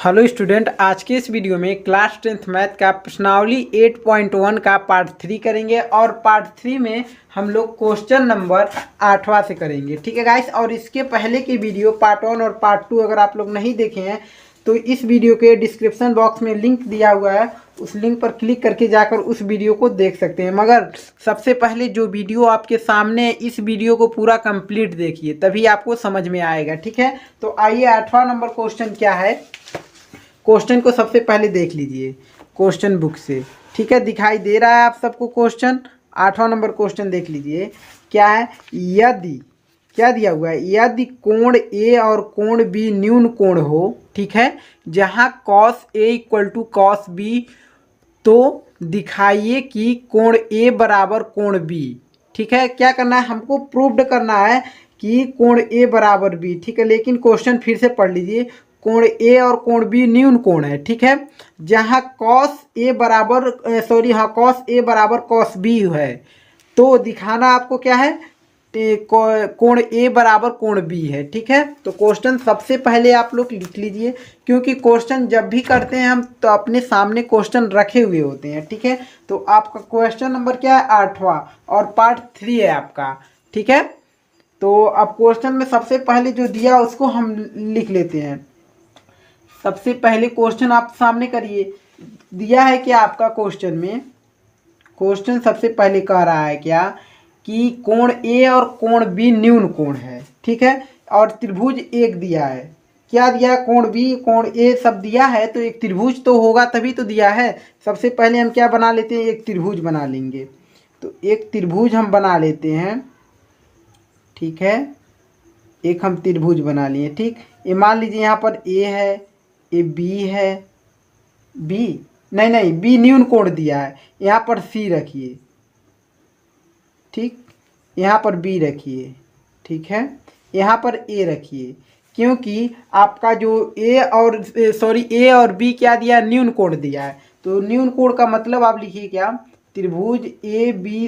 Hello student, आज के इस वीडियो में क्लास 10th मैथ का प्रश्नावली 8.1 का पार्ट 3 करेंगे और पार्ट 3 में हम लोग क्वेश्चन नंबर 8वां से करेंगे। ठीक है गाइस, और इसके पहले के वीडियो पार्ट 1 और पार्ट 2 अगर आप लोग नहीं देखे हैं तो इस वीडियो के डिस्क्रिप्शन बॉक्स में लिंक दिया हुआ है, उस लिंक पर क्लिक करके जाकर उस वीडियो को देख सकते हैं। मगर सबसे पहले जो वीडियो आपके सामने है, इस वीडियो को पूरा कंप्लीट देखिए, तभी आपको समझ में आएगा। ठीक है, तो आइए 8वां नंबर क्वेश्चन क्या है, क्वेश्चन को सबसे पहले देख लीजिए क्वेश्चन बुक से। ठीक है, दिखाई दे रहा है आप सबको क्वेश्चन। 8वां नंबर क्वेश्चन देख लीजिए क्या है। यदि क्या दिया हुआ है, यदि कोण ए और कोण बी न्यून कोण हो, ठीक है, जहां cos A equal to cos B, तो दिखाइए कि कोण ए बराबर कोण बी। ठीक है, क्या करना है, हमको प्रूव्ड करना है कि कोण ए बराबर बी। ठीक है, लेकिन क्वेश्चन फिर से पढ़ लीजिए। कोण ए और कोण बी न्यून कोण है, ठीक है, जहां कॉस ए बराबर कॉस ए बराबर कॉस बी है, तो दिखाना आपको क्या है, कोण ए बराबर कोण बी है। ठीक है, तो क्वेश्चन सबसे पहले आप लोग लिख लीजिए, क्योंकि क्वेश्चन जब भी करते हैं हम तो अपने सामने क्वेश्चन रखे हुए होते हैं। ठीक है, तो आपका क्वेश्चन नंबर क्या है, 8वां, और पार्ट 3 है आपका। ठीक है, तो अब क्वेश्चन में सबसे पहले जो दिया उसको हम लिख लेते हैं। सबसे पहले क्वेश्चन आप सामने करिए, दिया है कि आपका क्वेश्चन में, क्वेश्चन सबसे पहले कह रहा है क्या कि कोण ए और कोण बी न्यून कोण है। ठीक है, और त्रिभुज एक दिया है। क्या दिया है, कोण बी कोण ए सब दिया है, तो एक त्रिभुज तो होगा तभी तो दिया है। सबसे पहले हम क्या बना लेते हैं, एक त्रिभुज बना लेंगे। तो एक त्रिभुज हम बना लेते हैं। ठीक है, एक हम त्रिभुज बना लिए। ठीक, ये मान लीजिए यहाँ पर ए है, ये बी है, बी नहीं बी न्यून कोण दिया है, यहाँ पर सी रखिए। ठीक, यहाँ पर बी रखिए। ठीक है, यहाँ पर ए रखिए, क्योंकि आपका जो ए और बी क्या दिया, न्यून कोण दिया है। तो न्यून कोण का मतलब आप लिखिए क्या, त्रिभुज ए बी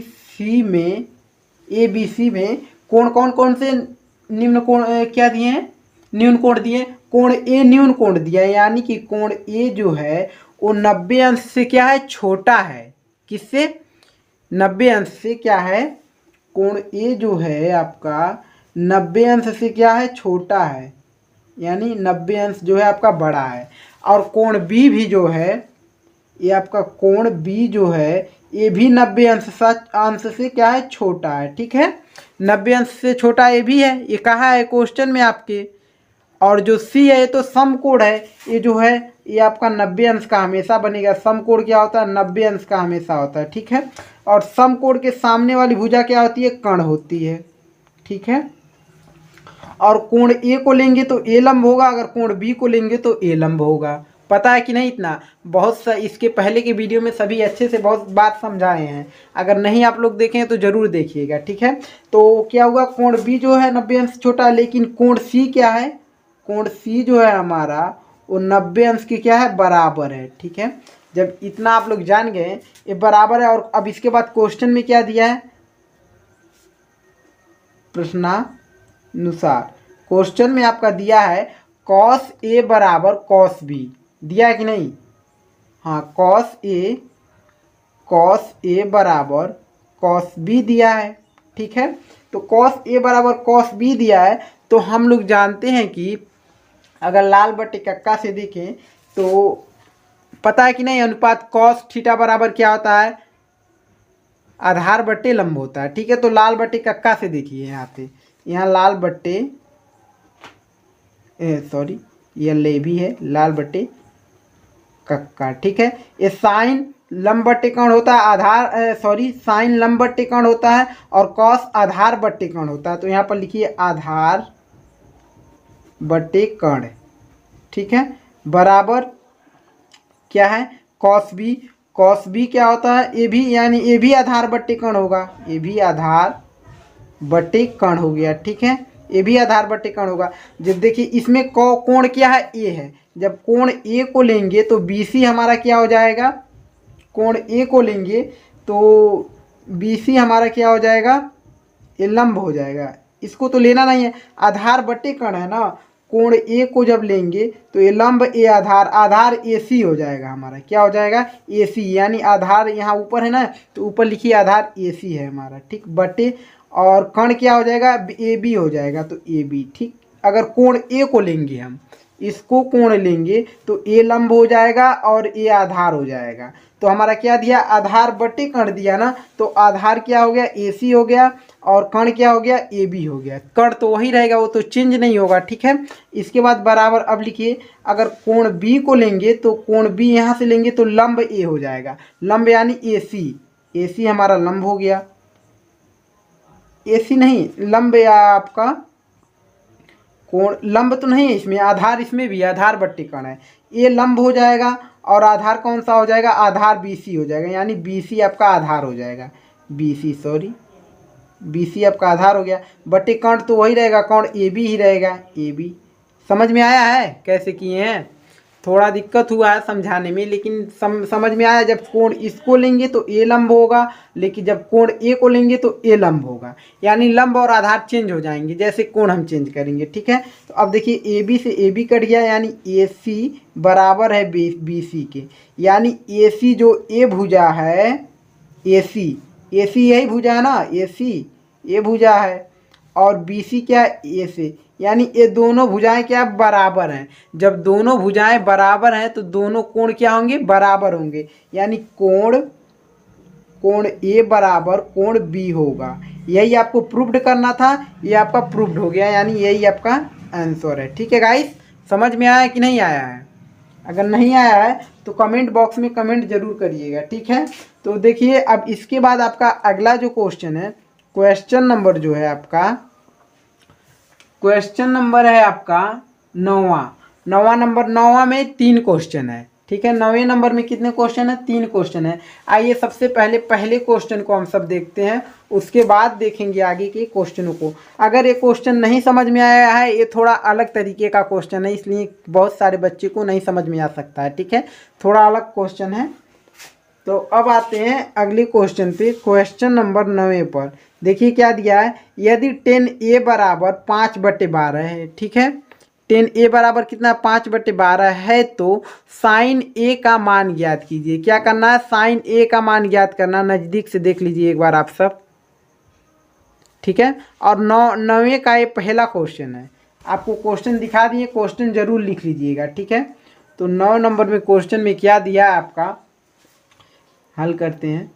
सी में कोण कौन कौन से निम्न कोण क्या दिए हैं, न्यून कोण दिए। कोण ए न्यून कोण दिया है, यानी कि कोण ए जो है वो 90 अंश से क्या है, छोटा है। किससे, 90 अंश से क्या है, कोण ए जो है आपका 90 अंश से क्या है, छोटा है, यानी 90 अंश जो है आपका बड़ा है। और कोण बी भी जो है, ये आपका कोण बी जो है ये भी 90 अंश से क्या है, छोटा है। ठीक है, 90 अंश से छोटा ये भी है, ये कहाँ है क्वेश्चन में आपके। और जो सी है ये तो समकोण है, ये जो है ये आपका 90 अंश का हमेशा बनेगा। समकोण क्या होता है, 90 अंश का हमेशा होता है। ठीक है, और समकोण के सामने वाली भुजा क्या होती है, कर्ण होती है। ठीक है, और कोण ए को लेंगे तो ए लंब होगा, अगर कोण बी को लेंगे तो ए लंब होगा। पता है कि नहीं, इतना बहुत सा इसके पहले के वीडियो में सभी अच्छे से बहुत बात समझाए हैं, अगर नहीं आप लोग देखें तो ज़रूर देखिएगा। ठीक है, तो क्या हुआ, कोण बी जो है 90 अंश छोटा, लेकिन कोण सी क्या है, कोण सी जो है हमारा वो 90 अंश की क्या है, बराबर है। ठीक है, जब इतना आप लोग जान गए ये बराबर है। और अब इसके बाद क्वेश्चन में क्या दिया है, प्रश्नानुसार क्वेश्चन में आपका दिया है कॉस ए बराबर कॉस बी, दिया है कि नहीं, हाँ, कॉस ए बराबर कॉस बी दिया है। ठीक है, तो कॉस ए बराबर कॉस बी दिया है, तो हम लोग जानते हैं कि अगर लाल बट्टे कक्का से देखें तो पता है कि नहीं, अनुपात कॉस थीटा बराबर क्या होता है, आधार बट्टे लंब होता है। ठीक है, तो लाल बट्टे कक्का से देखिए, यहाँ पे यहाँ लाल बट्टे ये ले भी है, लाल बट्टे कक्का। ठीक है, ये साइन लंब बट्टे कर्ण होता है, आधार साइन लंब बट्टे कर्ण होता है, और कॉस आधार बट्टे कर्ण होता है। तो यहाँ पर लिखिए आधार बट्टे कर्ण। ठीक है, बराबर क्या है, कॉस बी क्या होता है, ए भी, यानी ए भी आधार बट्टे कर्ण होगा, ए भी आधार बट्टे कर्ण हो गया। ठीक है, ये भी आधार बट्टे कर्ण होगा। जब देखिए इसमें कोण क्या है, ए है, जब कोण ए को लेंगे तो BC हमारा क्या हो जाएगा, कोण ए को लेंगे तो BC हमारा क्या हो जाएगा, ये लंब हो जाएगा। इसको तो लेना नहीं है, आधार बट्टे कर्ण है ना, कोण ए को जब लेंगे तो ये लंब ए आधार, आधार ए सी हो जाएगा हमारा, क्या हो जाएगा ए सी, यानी आधार यहाँ ऊपर है ना, तो ऊपर लिखिए आधार ए सी है हमारा, ठीक, बटे और कण क्या हो जाएगा ए बी हो जाएगा, तो ए बी, ठीक। अगर कोण ए को लेंगे हम, इसको कोण लेंगे तो ए लंब हो जाएगा और ए आधार हो जाएगा, तो हमारा क्या दिया आधार बटे कण दिया ना, तो आधार क्या हो गया ए सी हो गया और कण क्या हो गया ए बी हो गया, कण तो वही रहेगा, वो तो चेंज नहीं होगा, ठीक है। इसके बाद बराबर अब लिखिए, अगर कोण बी को लेंगे तो कोण बी यहाँ से लेंगे तो लंब ए हो जाएगा, लंब यानी ए सी हमारा लंब हो गया, ए सी नहीं लंब या आपका कोण, लंब तो नहीं है इसमें, आधार इसमें भी आधार बट्टे कण है, ये लंब हो जाएगा और आधार कौन सा हो जाएगा, आधार बी सी हो जाएगा, यानी बी सी आपका आधार हो जाएगा, बी सी आपका आधार हो गया, बटे कण तो वही रहेगा, कौन ए बी ही रहेगा, ए बी। समझ में आया है कैसे किए हैं, थोड़ा दिक्कत हुआ है समझाने में, लेकिन समझ में आया। जब कोण इसको लेंगे तो ए लंब होगा, लेकिन जब कोण ए को लेंगे तो ए लंब होगा, यानी लंब और आधार चेंज हो जाएंगे जैसे कोण हम चेंज करेंगे, ठीक है। तो अब देखिए ए बी से ए बी कट गया, यानी ए सी बराबर है बी सी के, यानी ए सी जो ए भुजा है, ए सी यही भुजा है ना, ए सी ए भुजा है और बी सी क्या है ए से, यानी ये दोनों भुजाएं क्या बराबर हैं, जब दोनों भुजाएं बराबर हैं तो दोनों कोण क्या होंगे बराबर होंगे, यानी कोण ए बराबर कोण बी होगा, यही आपको प्रूव्ड करना था, ये आपका प्रूव्ड हो गया, यानी यही आपका आंसर है, ठीक है गाइस। समझ में आया कि नहीं आया है, अगर नहीं आया है तो कमेंट बॉक्स में कमेंट जरूर करिएगा, ठीक है। तो देखिए अब इसके बाद आपका अगला जो क्वेश्चन है, क्वेश्चन नंबर जो है आपका, क्वेश्चन नंबर है आपका 9वां नंबर, 9वां में 3 क्वेश्चन है, ठीक है। 9वें नंबर में कितने क्वेश्चन है, 3 क्वेश्चन है। आइए सबसे पहले क्वेश्चन को हम सब देखते हैं, उसके बाद देखेंगे आगे के क्वेश्चनों को। अगर ये क्वेश्चन नहीं समझ में आया है, ये थोड़ा अलग तरीके का क्वेश्चन है, इसलिए बहुत सारे बच्चे को नहीं समझ में आ सकता है, ठीक है, थोड़ा अलग क्वेश्चन है। तो अब आते हैं अगले क्वेश्चन पे, क्वेश्चन नंबर 9 पर। देखिए क्या दिया है, यदि 10a बराबर 5/12 है, ठीक है, 10a बराबर कितना 5/12 है, तो साइन a का मान ज्ञात कीजिए। क्या करना है, साइन a का मान ज्ञात करना, नज़दीक से देख लीजिए एक बार आप सब, ठीक है। और 9वें का ये पहला क्वेश्चन है, आपको क्वेश्चन दिखा दिए, क्वेश्चन जरूर लिख लीजिएगा, ठीक है। तो 9 नंबर में क्वेश्चन में क्या दिया है आपका, हल करते हैं।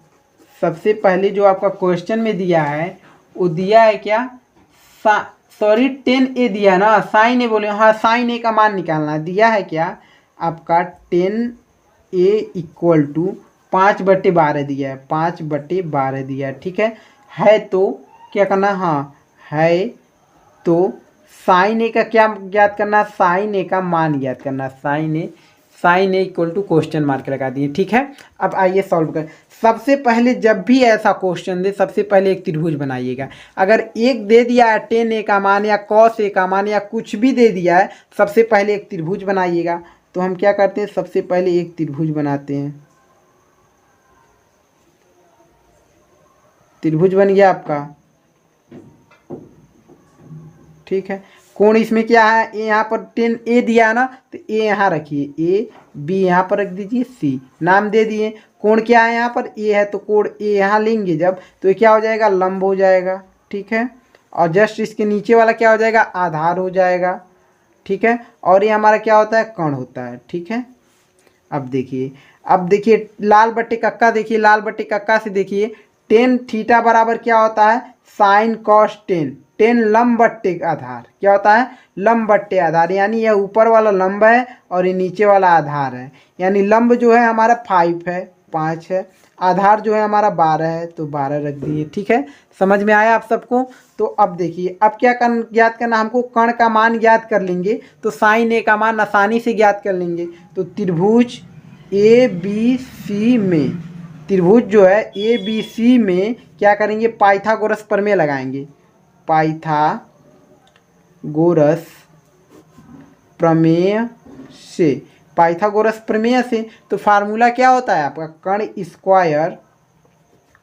सबसे पहले जो आपका क्वेश्चन में दिया है वो दिया है क्या, सॉरी 10a दिया ना, साइन ए बोले, हाँ साइन ए का मान निकालना दिया है, क्या आपका 10a इक्वल टू 5/12 दिया है, 5/12 दिया है, ठीक है। तो क्या करना, हाँ है तो साइन ए का क्या ज्ञात करना, साइन ए का मान ज्ञात करना, sine A equal to question mark लगा दिए, ठीक है। अब आइए सॉल्व कर। सबसे पहले जब भी ऐसा क्वेश्चन दे, सबसे पहले एक त्रिभुज बनाइएगा। अगर एक दे दिया है 10a का मान या cos a का मान या कुछ भी दे दिया है, सबसे पहले एक त्रिभुज बनाइएगा। तो हम क्या करते हैं, सबसे पहले एक त्रिभुज बनाते हैं, त्रिभुज बन गया आपका, ठीक है। कोण इसमें क्या है, ए यहाँ पर 10a दिया है ना, तो ए यहाँ रखिए, ए बी यहाँ पर रख दीजिए, सी नाम दे दिए। कोण क्या है यहाँ पर, ए है, तो कोण ए यहाँ लेंगे जब, तो ये क्या हो जाएगा लंब हो जाएगा, ठीक है। और जस्ट इसके नीचे वाला क्या हो जाएगा, आधार हो जाएगा, ठीक है। और ये हमारा क्या होता है, कण होता है, ठीक है। अब देखिए लाल बट्टे कक्का, देखिए लाल बट्टे कक्का से देखिए, 10 थीटा बराबर क्या होता है, साइन कॉस 10 लंब बट्टे आधार, क्या होता है लंब बट्टे आधार, यानी यह ऊपर वाला लंब है और ये नीचे वाला आधार है, यानी लंब जो है हमारा 5 है, आधार जो है हमारा 12 है, तो 12 रख दिए, ठीक है। समझ में आया आप सबको। तो अब देखिए अब क्या ज्ञात करना, हमको कण का मान ज्ञात कर लेंगे, तो साइन ए का मान आसानी से ज्ञात कर लेंगे। तो त्रिभुज ए बी सी में, त्रिभुज जो है ए बी सी में क्या करेंगे, पाइथागोरस प्रमेय लगाएंगे, पाइथागोरस प्रमेय से तो फार्मूला क्या होता है आपका, कण स्क्वायर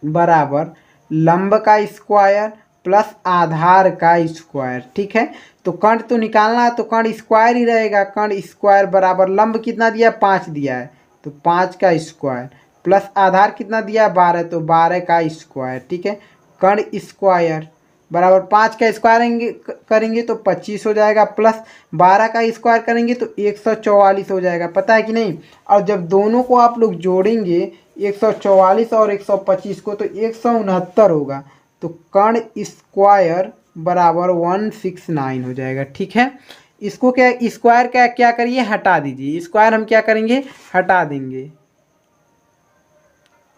बराबर लंब का स्क्वायर प्लस आधार का स्क्वायर। ठीक है, तो कर्ण तो निकालना है तो कर्ण स्क्वायर ही रहेगा। कर्ण स्क्वायर बराबर लंब कितना दिया 5 दिया है तो 5 का स्क्वायर प्लस आधार कितना दिया 12 तो 12 का स्क्वायर। ठीक है, कर्ण स्क्वायर बराबर 5 का स्क्वायर करेंगे तो 25 हो जाएगा, प्लस 12 का स्क्वायर करेंगे तो 144 हो जाएगा। पता है कि नहीं। और जब दोनों को आप लोग जोड़ेंगे 144 और 125 को तो 169 होगा। तो कर्ण स्क्वायर बराबर 169 हो जाएगा। ठीक है, इसको क्या स्क्वायर क्या करिए हटा दीजिए। स्क्वायर हम क्या करेंगे हटा देंगे।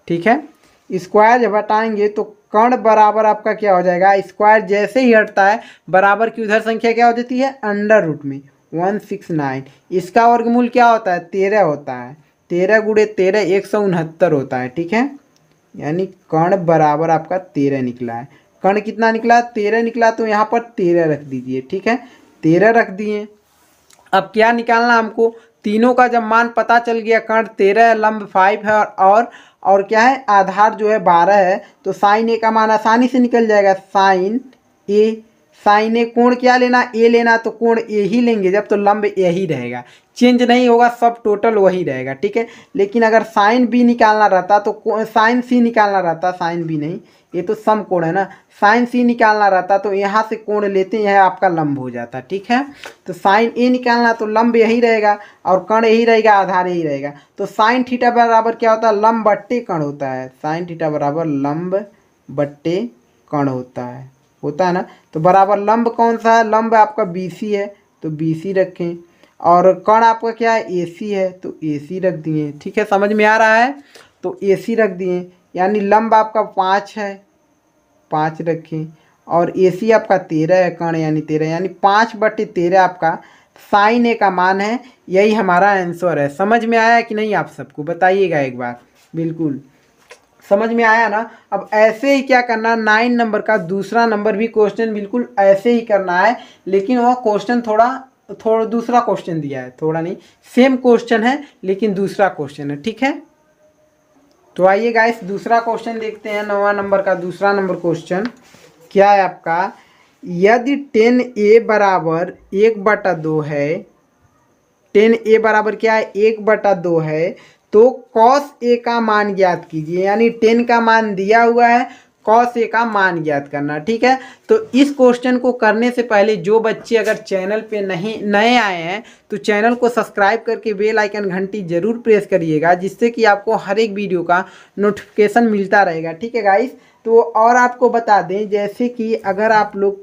ठीक है, स्क्वायर जब हटाएंगे तो कर्ण बराबर आपका क्या हो जाएगा, स्क्वायर जैसे ही हटता है बराबर की उधर संख्या क्या हो जाती है अंडर रूट में 169। इसका वर्गमूल क्या होता है 13 होता है। 13 गुणे 13 169 होता है। ठीक है, यानी कर्ण बराबर आपका 13 निकला है। कर्ण कितना निकला 13 निकला तो यहाँ पर 13 रख दीजिए। ठीक है, 13 रख दिए। अब क्या निकालना हमको, तीनों का जब मान पता चल गया, कर्ण 13 है, लंब 5 है और क्या है आधार जो है 12 है, तो साइन ए का मान आसानी से निकल जाएगा। साइन ए कोण क्या लेना ए लेना, तो कोण ए ही लेंगे जब, तो लंब ए ही रहेगा, चेंज नहीं होगा, सब टोटल वही रहेगा। ठीक है, लेकिन अगर साइन बी निकालना रहता तो साइन सी निकालना रहता, साइन बी नहीं, ये तो सम कोण है ना, साइन सी निकालना रहता तो यहाँ से कोण लेते हैं आपका लंब हो जाता। ठीक है, तो साइन ए निकालना तो लंब यही रहेगा और कर्ण यही रहेगा, आधार यही रहेगा। तो साइन थीटा बराबर क्या होता है लंब बट्टे कर्ण होता है। साइन थीटा बराबर लंब बट्टे कर्ण होता है ना। तो बराबर लंब कौन सा है, लंब आपका BC है तो BC रखें, और कर्ण आपका क्या है AC है तो AC रख दिए। ठीक है, समझ में आ रहा है, तो AC रख दिए। यानी लंब आपका 5 है 5 रखें, और AC आपका 13 है, कर्ण यानी 13, यानी 5/13 आपका साइन ए का मान है। यही हमारा आंसर है। समझ में आया कि नहीं, आप सबको बताइएगा एक बार। बिल्कुल समझ में आया ना। अब ऐसे ही क्या करना, 9 नंबर का दूसरा नंबर भी क्वेश्चन बिल्कुल ऐसे ही करना है, लेकिन वह क्वेश्चन थोड़ा दूसरा क्वेश्चन दिया है, थोड़ा नहीं सेम क्वेश्चन है लेकिन दूसरा क्वेश्चन है। ठीक है, तो आइए गाइस दूसरा क्वेश्चन देखते हैं। 9वां नंबर का दूसरा नंबर क्वेश्चन क्या है आपका, यदि 10a बराबर 1/2 है, 10a बराबर क्या है 1/2 है, तो cos a का मान ज्ञात कीजिए। यानी 10 का मान दिया हुआ है, cos a का मान ज्ञात करना। ठीक है, तो इस क्वेश्चन को करने से पहले जो बच्चे अगर चैनल पे नए आए हैं तो चैनल को सब्सक्राइब करके बेल आइकन घंटी जरूर प्रेस करिएगा, जिससे कि आपको हर एक वीडियो का नोटिफिकेशन मिलता रहेगा। ठीक है गाइस, तो और आपको बता दें जैसे कि अगर आप लोग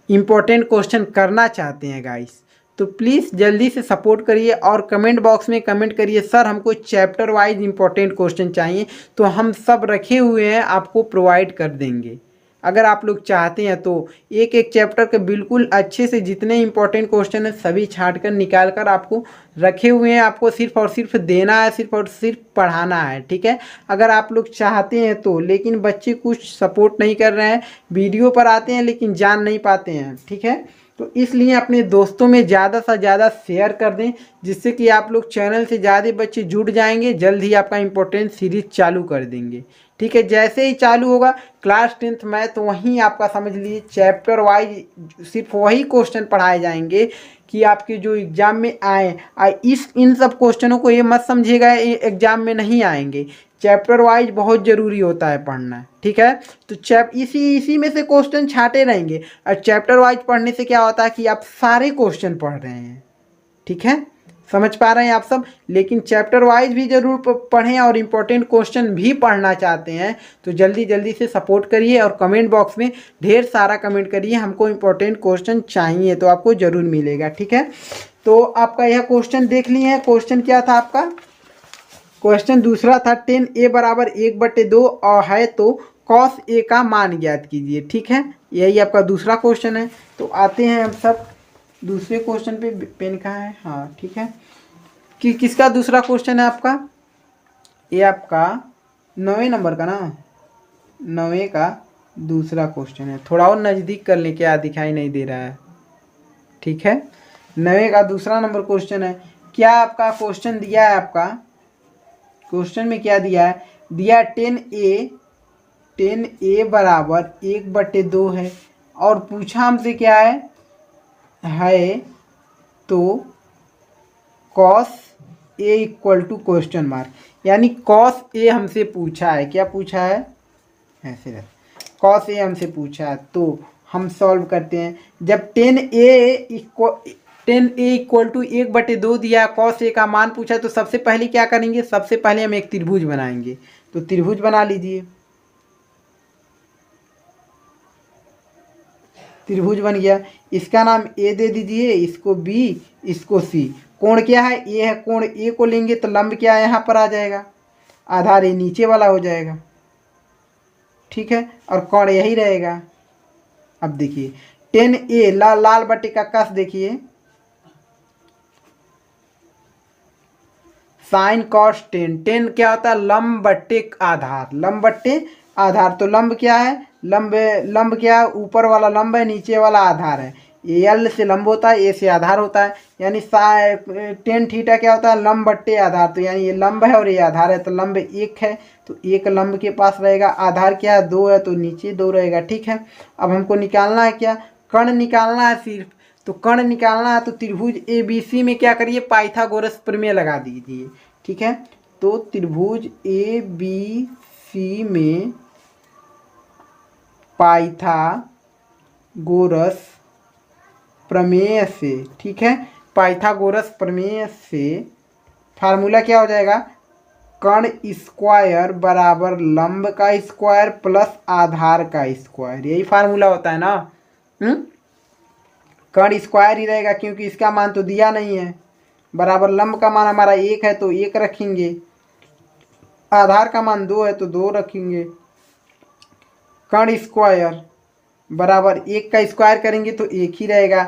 इम्पोर्टेंट क्वेश्चन करना चाहते हैं गाइस, तो प्लीज़ जल्दी से सपोर्ट करिए और कमेंट बॉक्स में कमेंट करिए सर हमको चैप्टर वाइज इंपॉर्टेंट क्वेश्चन चाहिए, तो हम सब रखे हुए हैं आपको प्रोवाइड कर देंगे। अगर आप लोग चाहते हैं तो एक एक चैप्टर के बिल्कुल अच्छे से जितने इंपॉर्टेंट क्वेश्चन हैं सभी छांट कर निकाल कर आपको रखे हुए हैं। आपको सिर्फ और सिर्फ देना है, सिर्फ और सिर्फ पढ़ाना है। ठीक है, अगर आप लोग चाहते हैं तो, लेकिन बच्चे कुछ सपोर्ट नहीं कर रहे हैं, वीडियो पर आते हैं लेकिन जान नहीं पाते हैं। ठीक है, तो इसलिए अपने दोस्तों में ज़्यादा से ज़्यादा शेयर कर दें, जिससे कि आप लोग चैनल से ज़्यादा बच्चे जुड़ जाएंगे। जल्द ही आपका इम्पोर्टेंट सीरीज चालू कर देंगे। ठीक है, जैसे ही चालू होगा क्लास 10th मैथ, वहीं आपका समझ लीजिए चैप्टर वाइज सिर्फ वही क्वेश्चन पढ़ाए जाएंगे कि आपके जो एग्ज़ाम में आए। इन सब क्वेश्चनों को ये मत समझिएगा ये एग्ज़ाम में नहीं आएंगे, चैप्टर वाइज बहुत ज़रूरी होता है पढ़ना। ठीक है, तो इसी में से क्वेश्चन छाटे रहेंगे, और चैप्टर वाइज पढ़ने से क्या होता है कि आप सारे क्वेश्चन पढ़ रहे हैं। ठीक है, समझ पा रहे हैं आप सब। लेकिन चैप्टर वाइज भी जरूर पढ़ें, और इम्पोर्टेंट क्वेश्चन भी पढ़ना चाहते हैं तो जल्दी जल्दी से सपोर्ट करिए, और कमेंट बॉक्स में ढेर सारा कमेंट करिए हमको इम्पोर्टेंट क्वेश्चन चाहिए, तो आपको ज़रूर मिलेगा। ठीक है, तो आपका यह क्वेश्चन देख लिए हैं। क्वेश्चन क्या था आपका, क्वेश्चन दूसरा था 10a बराबर 1/2 और है तो cos a का मान ज्ञात कीजिए। ठीक है, यही आपका दूसरा क्वेश्चन है। तो आते हैं हम सब दूसरे क्वेश्चन पे। पेन कहाँ है, हाँ ठीक है, कि किसका दूसरा क्वेश्चन है आपका, ये आपका 9वें नंबर का ना, 9वें का दूसरा क्वेश्चन है। थोड़ा और नज़दीक कर लें, क्या दिखाई नहीं दे रहा है। ठीक है, 9वें का दूसरा नंबर क्वेश्चन है। क्या आपका क्वेश्चन दिया है, आपका क्वेश्चन में क्या दिया है, दिया 10a 10a बराबर 1/2 है और पूछा हमसे क्या है तो cos A equal to question mark, यानी कॉस ए हमसे पूछा है। क्या पूछा है? ऐसे कॉस ए हमसे पूछा है, तो हम सॉल्व करते हैं। जब 10a इक्वल टू 1/2 दिया, कॉस ए का मान पूछा, तो सबसे पहले क्या करेंगे? सबसे पहले हम एक त्रिभुज बनाएंगे। तो त्रिभुज बना लीजिए। त्रिभुज बन गया, इसका नाम ए दे दीजिए, इसको बी, इसको सी। कोण क्या है? ए है। कोण ए को लेंगे तो लंब क्या है? यहाँ पर आ जाएगा, आधार ए नीचे वाला हो जाएगा, ठीक है, और कोण यही रहेगा। अब देखिए 10a लाल बट्टे का कस देखिए, साइन कॉस 10 क्या होता है? लंब बट्टे आधार, लंब बट्टे आधार। तो लंब क्या है? लंब क्या है? ऊपर वाला लंब है, नीचे वाला आधार है। एल से लंब होता है, ए से आधार होता है, यानी 10 थीटा क्या होता है? लंब बट्टे आधार। तो यानी ये लंब है और ये आधार है, तो लंब 1 है, तो एक लंब के पास रहेगा। आधार क्या है? 2 है, तो नीचे 2 रहेगा, ठीक है। अब हमको निकालना है क्या? कर्ण निकालना है सिर्फ। तो कर्ण निकालना है तो त्रिभुज ए बी सी में क्या करिए? पाइथागोरस प्रमेय लगा दीजिए, ठीक है। तो त्रिभुज ए बी सी में पाइथागोरस प्रमेय से, ठीक है, पाइथागोरस प्रमेय से फार्मूला क्या हो जाएगा? कर्ण स्क्वायर बराबर लंब का स्क्वायर प्लस आधार का स्क्वायर, यही फार्मूला होता है ना। कर्ण स्क्वायर ही रहेगा क्योंकि इसका मान तो दिया नहीं है, बराबर लंब का मान हमारा 1 है तो 1 रखेंगे, आधार का मान 2 है तो 2 रखेंगे। कर्ण स्क्वायर बराबर 1 का स्क्वायर करेंगे तो 1 ही रहेगा,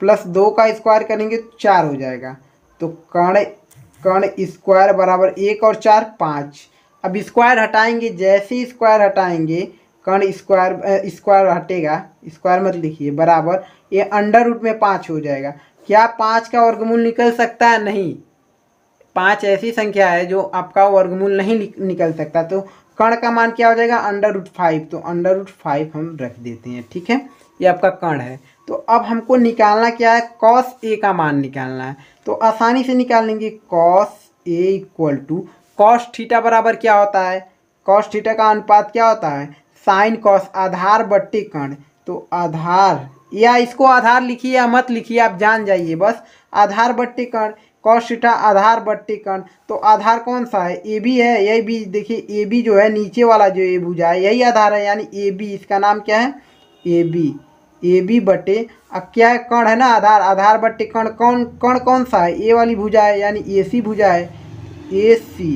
प्लस 2 का स्क्वायर करेंगे तो 4 हो जाएगा। तो कर्ण स्क्वायर बराबर 1 और 4 5। अब स्क्वायर हटाएंगे, जैसे ही स्क्वायर हटाएंगे कर्ण स्क्वायर हटेगा, स्क्वायर मत लिखिए, बराबर ये अंडर रूट में 5 हो जाएगा। क्या 5 का वर्गमूल निकल सकता है? नहीं, 5 ऐसी संख्या है जो आपका वर्गमूल नहीं निकल सकता। तो कर्ण का मान क्या हो जाएगा? √5। तो √5 हम रख देते हैं, ठीक है, ये आपका कर्ण है। तो अब हमको निकालना क्या है? कॉस ए का मान निकालना है। तो आसानी से निकाल लेंगे। Cos A equal to cos theta बराबर क्या होता है? कॉस थीटा का अनुपात क्या होता है? साइन कॉस, आधार बट्टे कर्ण। तो आधार, या इसको आधार लिखिए या मत लिखिए, आप जान जाइए बस, आधार बट्टे कर्ण, कॉस थीटा आधार बट्टे कर्ण। तो आधार कौन सा है? ए बी है, यही बी देखिए, ए बी जो है नीचे वाला जो ए भुजा है यही आधार है, यानी ए बी, इसका नाम क्या है? A B. ए बी बटे, अब क्या है? कर्ण है ना, आधार, आधार बट्टे कर्ण। कर्ण कौन सा है? ए वाली भुजा है, यानी ए सी भुजा है, ए सी।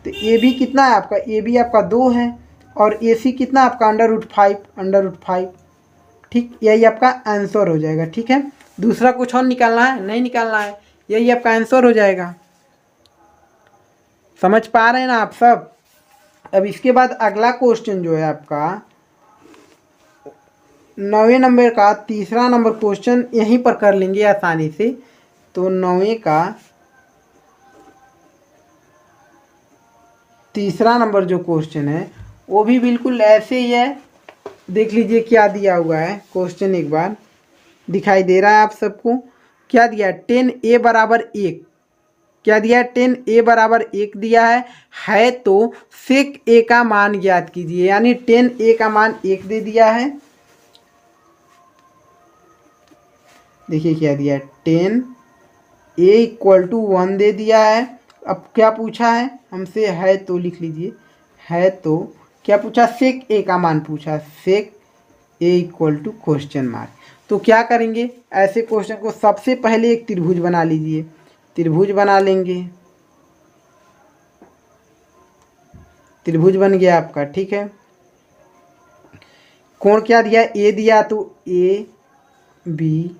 तो ए बी कितना है आपका? ए बी आपका 2 है, और ए सी कितना आपका? √5, ठीक, यही आपका आंसर हो जाएगा, ठीक है। दूसरा कुछ और निकालना है? नहीं निकालना है, यही आपका आंसर हो जाएगा। समझ पा रहे हैं ना आप सब? अब इसके बाद अगला क्वेश्चन जो है आपका 9वें नंबर का तीसरा नंबर क्वेश्चन यहीं पर कर लेंगे आसानी से। तो 9वें का तीसरा नंबर जो क्वेश्चन है वो भी बिल्कुल ऐसे ही है। देख लीजिए क्या दिया हुआ है क्वेश्चन, एक बार दिखाई दे रहा है आप सबको? क्या दिया है? 10a बराबर 1, क्या दिया है? 10a बराबर 1 दिया है तो सेक a का मान ज्ञात कीजिए, यानी 10a का मान 1 दे दिया है। देखिए क्या दिया है? 10a इक्वल टू 1 दे दिया है। अब क्या पूछा है हमसे? है तो लिख लीजिए, है तो क्या पूछा? सेक a का मान पूछा, sec a equal to question mark. तो क्या करेंगे ऐसे क्वेश्चन को? सबसे पहले एक त्रिभुज बना लीजिए, त्रिभुज बना लेंगे, त्रिभुज बन गया आपका, ठीक है। कोण क्या दिया? ए दिया, तो ए बी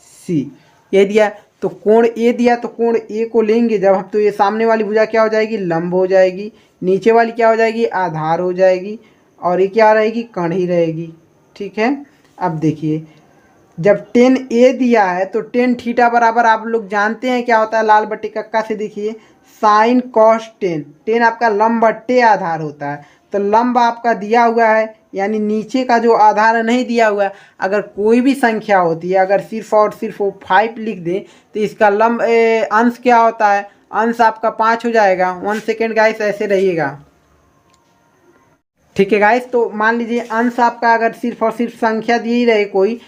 सी ये दिया, तो कोण ए दिया, तो कोण ए को लेंगे जब हम, तो ये सामने वाली भुजा क्या हो जाएगी? लंब हो जाएगी, नीचे वाली क्या हो जाएगी? आधार हो जाएगी, और ये क्या रहेगी? कर्ण ही रहेगी, ठीक है। अब देखिए जब 10a दिया है तो 10 थीटा बराबर आप लोग जानते हैं क्या होता है? लाल बट्टे कक्का से देखिए, साइन कॉस 10 आपका लंब बट्टे आधार होता है, तो लंब आपका दिया हुआ है, यानी नीचे का जो आधार नहीं दिया हुआ है। अगर कोई भी संख्या होती है, अगर सिर्फ और सिर्फ वो 5 लिख दे तो इसका लंब अंश क्या होता है, अंश आपका 5 हो जाएगा। 1 सेकेंड गाइस, ऐसे रहिएगा, ठीक है गाइस। तो मान लीजिए अंश आपका अगर सिर्फ और सिर्फ संख्या दी ही रहे, कोई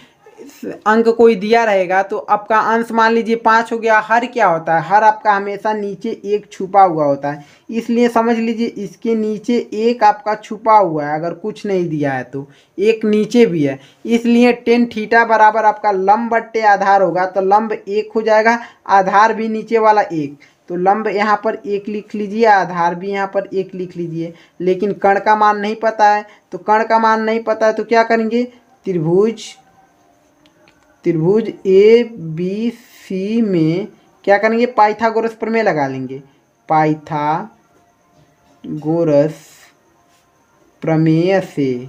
अंक कोई दिया रहेगा, तो आपका अंश मान लीजिए 5 हो गया। हर क्या होता है, हर आपका हमेशा नीचे एक छुपा हुआ होता है, इसलिए समझ लीजिए इसके नीचे एक आपका छुपा हुआ है। अगर कुछ नहीं दिया है तो एक नीचे भी है, इसलिए टेन थीटा बराबर आपका लंब बट्टे आधार होगा। तो लंब 1 हो जाएगा, आधार भी नीचे वाला 1, तो लंब यहाँ पर 1 लिख लीजिए, आधार भी यहाँ पर 1 लिख लीजिए। लेकिन कर्ण का मान नहीं पता है, तो कर्ण का मान नहीं पता है तो क्या करेंगे, त्रिभुज ए बी सी में क्या करेंगे, पाइथागोरस प्रमेय लगा लेंगे। पाइथागोरस प्रमेय से,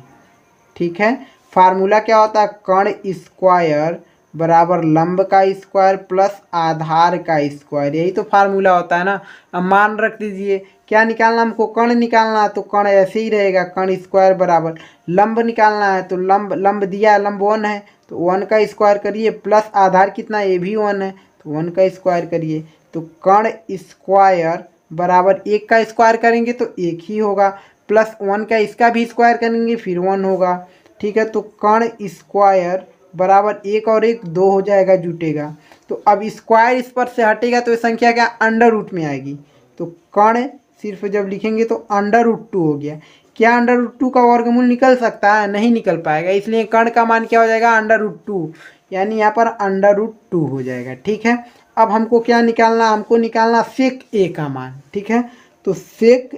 ठीक है। फार्मूला क्या होता है, कर्ण स्क्वायर बराबर लंब का स्क्वायर प्लस आधार का स्क्वायर, यही तो फार्मूला होता है ना। अब मान रख दीजिए, क्या निकालना हमको, कर्ण निकालना है, तो कर्ण ऐसे ही रहेगा, कर्ण स्क्वायर बराबर लंब निकालना है, तो लंब दिया है, लंब 1 है, तो 1 का स्क्वायर करिए, प्लस आधार कितना, ये भी 1 है, तो 1 का स्क्वायर करिए। तो कर्ण स्क्वायर बराबर 1 का स्क्वायर करेंगे तो 1 ही होगा, प्लस 1 का इसका भी स्क्वायर करेंगे फिर 1 होगा, ठीक है। तो कर्ण स्क्वायर बराबर 1 और 1 2 हो जाएगा, जुटेगा। तो अब स्क्वायर इस पर से हटेगा तो ये संख्या क्या अंडर रूट में आएगी। तो कर्ण सिर्फ जब लिखेंगे तो अंडर रूट 2 हो गया। क्या अंडर रूट 2 का वर्गमूल निकल सकता है, नहीं निकल पाएगा, इसलिए कर्ण का मान क्या हो जाएगा, अंडर रूट 2, यानी यहाँ पर अंडर रूट 2 हो जाएगा, ठीक है। अब हमको क्या निकालना, हमको निकालना सेक ए का मान, ठीक है। तो सेक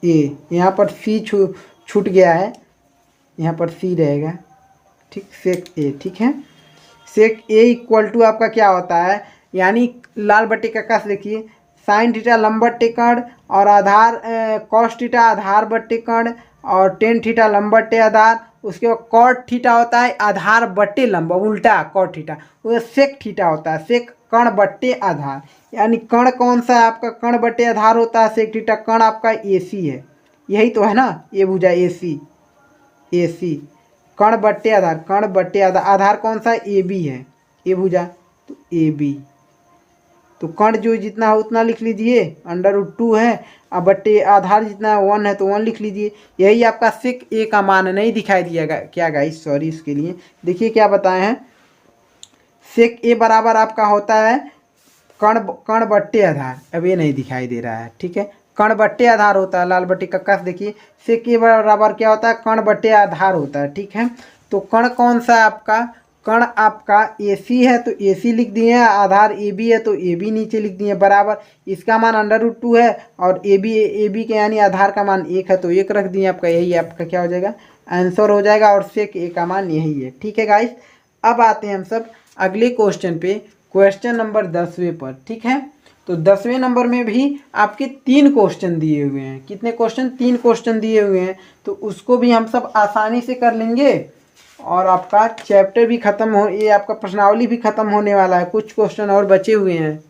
ए, यहाँ पर सी छूट गया है, यहाँ पर सी रहेगा, ठीक, सेक ए, ठीक है। सेक ए इक्वल टू आपका क्या होता है, यानी लाल बट्टे का कस देखिए, साइन थीटा लंब बट्टे कर्ण और आधार कॉस थीटा आधार बट्टे कर्ण और टेन थीटा लंब बट्टे आधार, उसके बाद कॉट थीटा होता है आधार बट्टे लंब, उल्टा कॉट थीटा, वो सेक थीटा होता है, सेक कर्ण बट्टे आधार। यानी कर्ण कौन सा है आपका, कर्ण बट्टे आधार होता है सेक थीटा, कर्ण आपका ए सी है, यही तो है ना, ये भुजा ए सी कर्ण बट्टे आधार, कर्ण बट्टे आधार, आधार कौन सा ए बी है, ए भुजा, तो ए बी। तो कर्ण जो जितना है उतना लिख लीजिए, अंडर रूट 2 है, अब बट्टे आधार जितना 1 है तो 1 लिख लीजिए। यही आपका सेक ए का मान नहीं दिखाई दिया क्या गाइस, सॉरी इसके लिए। देखिए क्या बताए हैं, सेक ए बराबर आपका होता है कर्ण बट्टे आधार, अब ये नहीं दिखाई दे रहा है, ठीक है, कर्ण बट्टे आधार होता है, लाल बट्टे का कस देखिए, सेक ए बराबर क्या होता है, कर्ण बट्टे आधार होता है, ठीक है। तो कर्ण कौन सा है आपका, कर्ण आपका ए सी है तो ए सी लिख दिए, आधार ए बी है तो ए बी नीचे लिख दिए, बराबर इसका मान अंडर रूट 2 है और ए बी के यानी आधार का मान 1 है तो 1 रख दिए, आपका यही आपका क्या हो जाएगा, आंसर हो जाएगा, और सेक ए का मान यही है, ठीक है गाइस। अब आते हैं हम सब अगले क्वेश्चन पे, क्वेश्चन नंबर 10वें पर, ठीक है। तो 10वें नंबर में भी आपके 3 क्वेश्चन दिए हुए हैं, कितने क्वेश्चन, 3 क्वेश्चन दिए हुए हैं, तो उसको भी हम सब आसानी से कर लेंगे और आपका चैप्टर भी खत्म हो, ये आपका प्रश्नावली भी खत्म होने वाला है, कुछ क्वेश्चन और बचे हुए हैं,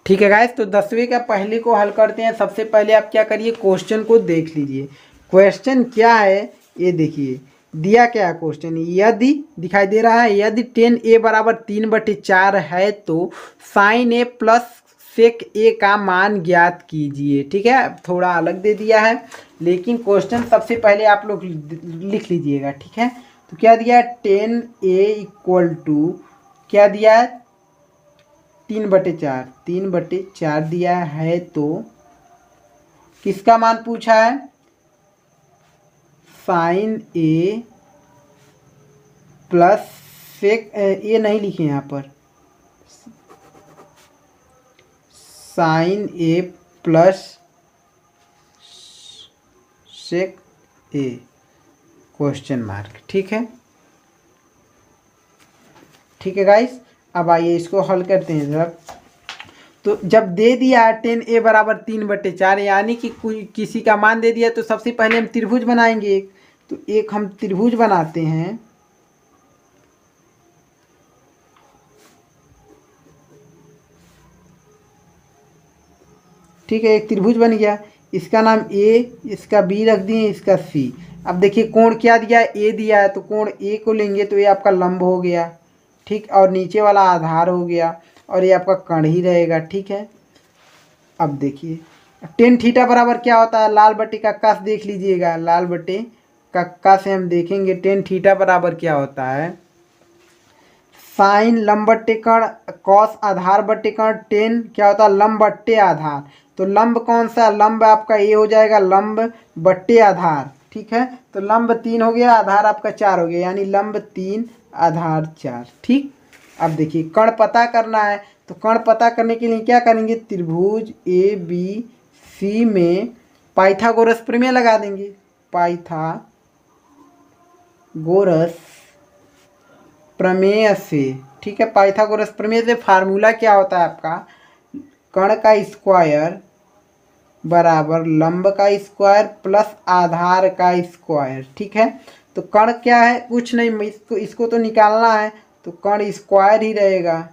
ठीक है गाइस। तो 10वें का पहले को हल करते हैं। सबसे पहले आप क्या करिए, क्वेश्चन को देख लीजिए, क्वेश्चन क्या है ये देखिए, दिया क्या है क्वेश्चन, यदि दिखाई दे रहा है, यदि टेन ए बराबर 3/4 है तो साइन ए प्लस सेक ए का मान ज्ञात कीजिए, ठीक है। थोड़ा अलग दे दिया है, लेकिन क्वेश्चन सबसे पहले आप लोग लिख लीजिएगा, ठीक है। तो क्या दिया है, टेन ए इक्वल टू क्या दिया है, 3/4 दिया है, तो किसका मान पूछा है, साइन ए प्लस सेक ए नहीं लिखे यहाँ पर, साइन ए प्लस सेक ए क्वेश्चन मार्क, ठीक है, ठीक है गाइस। अब आइए इसको हल करते हैं जरा। तो जब दे दिया है टेन ए बराबर 3/4, यानी कि कोई किसी का मान दे दिया, तो सबसे पहले हम त्रिभुज बनाएंगे एक, तो एक हम त्रिभुज बनाते हैं, ठीक है, एक त्रिभुज बन गया। इसका नाम ए, इसका बी रख दिए, इसका सी। अब देखिए कोण क्या दिया है, ए दिया है, तो कोण ए को लेंगे तो ये आपका लंब हो गया, ठीक, और नीचे वाला आधार हो गया, और ये आपका कण ही रहेगा, ठीक है। अब देखिए टेन थीटा बराबर क्या होता है, लाल बट्टे का कस देख लीजिएगा, लाल बट्टे का कस से हम देखेंगे टेन थीटा बराबर क्या होता है। साइन लंब बट्टे कण, कॉस आधार बट्टे कण, टेन क्या होता है, लंब बट्टे आधार। तो लंब कौन सा, लंब आपका ये हो जाएगा, लंब बट्टे आधार, ठीक है। तो लंब 3 हो गया, आधार आपका 4 हो गया, यानी लंब 3 आधार 4, ठीक। अब देखिए कण पता करना है, तो कण पता करने के लिए क्या करेंगे, त्रिभुज ए बी सी में पाइथागोरस प्रमेय लगा देंगे। पाइथागोरस प्रमेय से, ठीक है, पाइथागोरस प्रमेय से फार्मूला क्या होता है आपका, कण का स्क्वायर बराबर लंब का स्क्वायर प्लस आधार का स्क्वायर, ठीक है। तो कण क्या है, कुछ नहीं, इसको तो निकालना है, तो कण स्क्वायर ही रहेगा,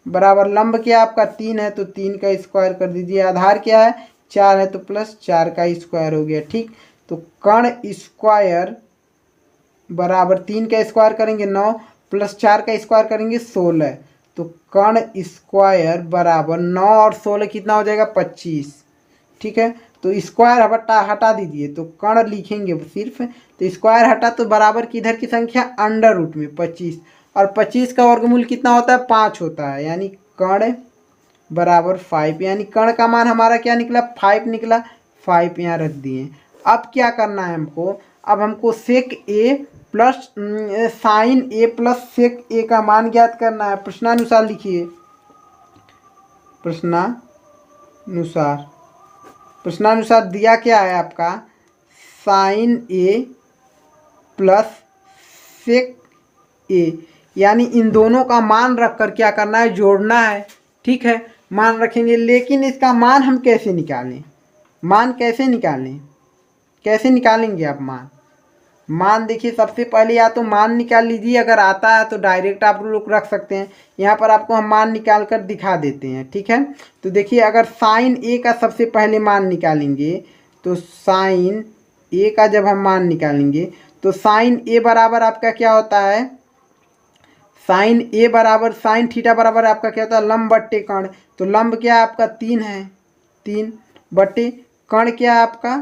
बराबर लंब क्या आपका 3 है, तो 3 का स्क्वायर कर दीजिए, आधार क्या है 4 है, तो प्लस 4 का स्क्वायर हो गया, ठीक। तो कण स्क्वायर बराबर 3 का स्क्वायर करेंगे 9, प्लस 4 का स्क्वायर करेंगे 16, तो कण स्क्वायर बराबर 9 और 16 कितना हो जाएगा 25, ठीक है। तो स्क्वायर हटा दीजिए, तो कण लिखेंगे सिर्फ, तो स्क्वायर हटा तो बराबर की इधर की संख्या अंडर रूट में 25, और 25 का वर्गमूल कितना होता है 5 होता है, यानी कण बराबर 5, यानी कण का मान हमारा क्या निकला 5 निकला, 5 यहाँ रख दिए। अब क्या करना है हमको, अब हमको सेक ए प्लस साइन ए प्लस सेक ए का मान ज्ञात करना है। प्रश्नानुसार लिखिए, प्रश्नानुसार दिया क्या है आपका, साइन ए प्लस सेक ए, यानी इन दोनों का मान रख कर क्या करना है, जोड़ना है, ठीक है। मान रखेंगे, लेकिन इसका मान हम कैसे निकालें, मान कैसे निकालेंगे आप मान देखिए, सबसे पहले या तो मान निकाल लीजिए, अगर आता है तो डायरेक्ट आप लोग रख सकते हैं, यहाँ पर आपको हम मान निकाल कर दिखा देते हैं, ठीक है। तो देखिए अगर साइन ए का सबसे पहले मान निकालेंगे, तो साइन ए का जब हम मान निकालेंगे, तो साइन ए बराबर आपका क्या होता है, साइन ए बराबर साइन थीटा बराबर आपका क्या होता है, लंब बट्टे कण। तो लंब क्या आपका 3 है, 3 बट्टे कण क्या आपका,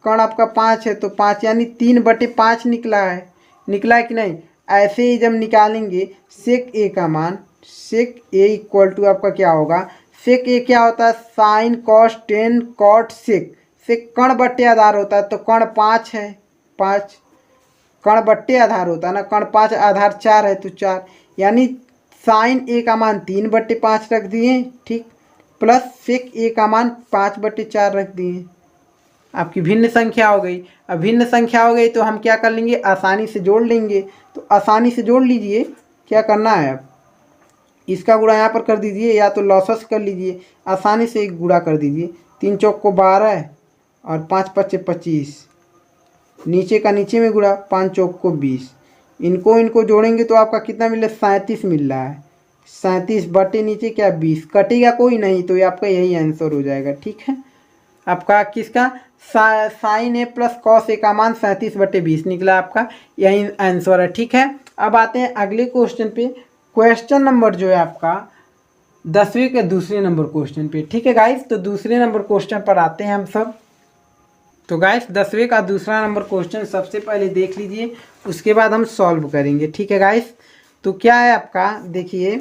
कण आपका 5 है, तो 5 यानी 3/5 निकला है कि नहीं। ऐसे ही जब निकालेंगे सेक ए का मान, सेक ए इक्वल टू आपका क्या होगा, सेक ए क्या होता है, sine cos tan cot sec, sec कण बट्टे आधार होता है, तो कण 5 है, 5 कण बट्टे आधार होता है ना, कण 5 आधार 4 है, तो 4, यानी साइन ए का मान 3/5 रख दिए, ठीक, प्लस सेक ए का मान 5/4 रख दिए, आपकी भिन्न संख्या हो गई। अब भिन्न संख्या हो गई तो हम क्या कर लेंगे, आसानी से जोड़ लेंगे। तो आसानी से जोड़ लीजिए, क्या करना है, अब इसका गुणा यहाँ पर कर दीजिए, या तो लॉसस कर लीजिए, आसानी से एक गुणा कर दीजिए, 3 चौक को 12 और 5 पच्चे 25, नीचे का नीचे में गुणा, 5 चौक को 20, इनको जोड़ेंगे तो आपका कितना मिल रहा है, 37 मिल रहा है, 37 बटे नीचे क्या 20, कटेगा कोई नहीं, तो ये आपका यही आंसर हो जाएगा, ठीक है। आपका किसका, sign A plus cos A का मान 37/20 निकला, आपका यही आंसर है, ठीक है। अब आते हैं अगले क्वेश्चन पे, क्वेश्चन नंबर जो है आपका 10वीं के दूसरे नंबर क्वेश्चन पे, ठीक है गाइस। तो दूसरे नंबर क्वेश्चन पर आते हैं हम सब। तो गाइस 10वीं का दूसरा नंबर क्वेश्चन सबसे पहले देख लीजिए, उसके बाद हम सॉल्व करेंगे, ठीक है गाइस। तो क्या है आपका, देखिए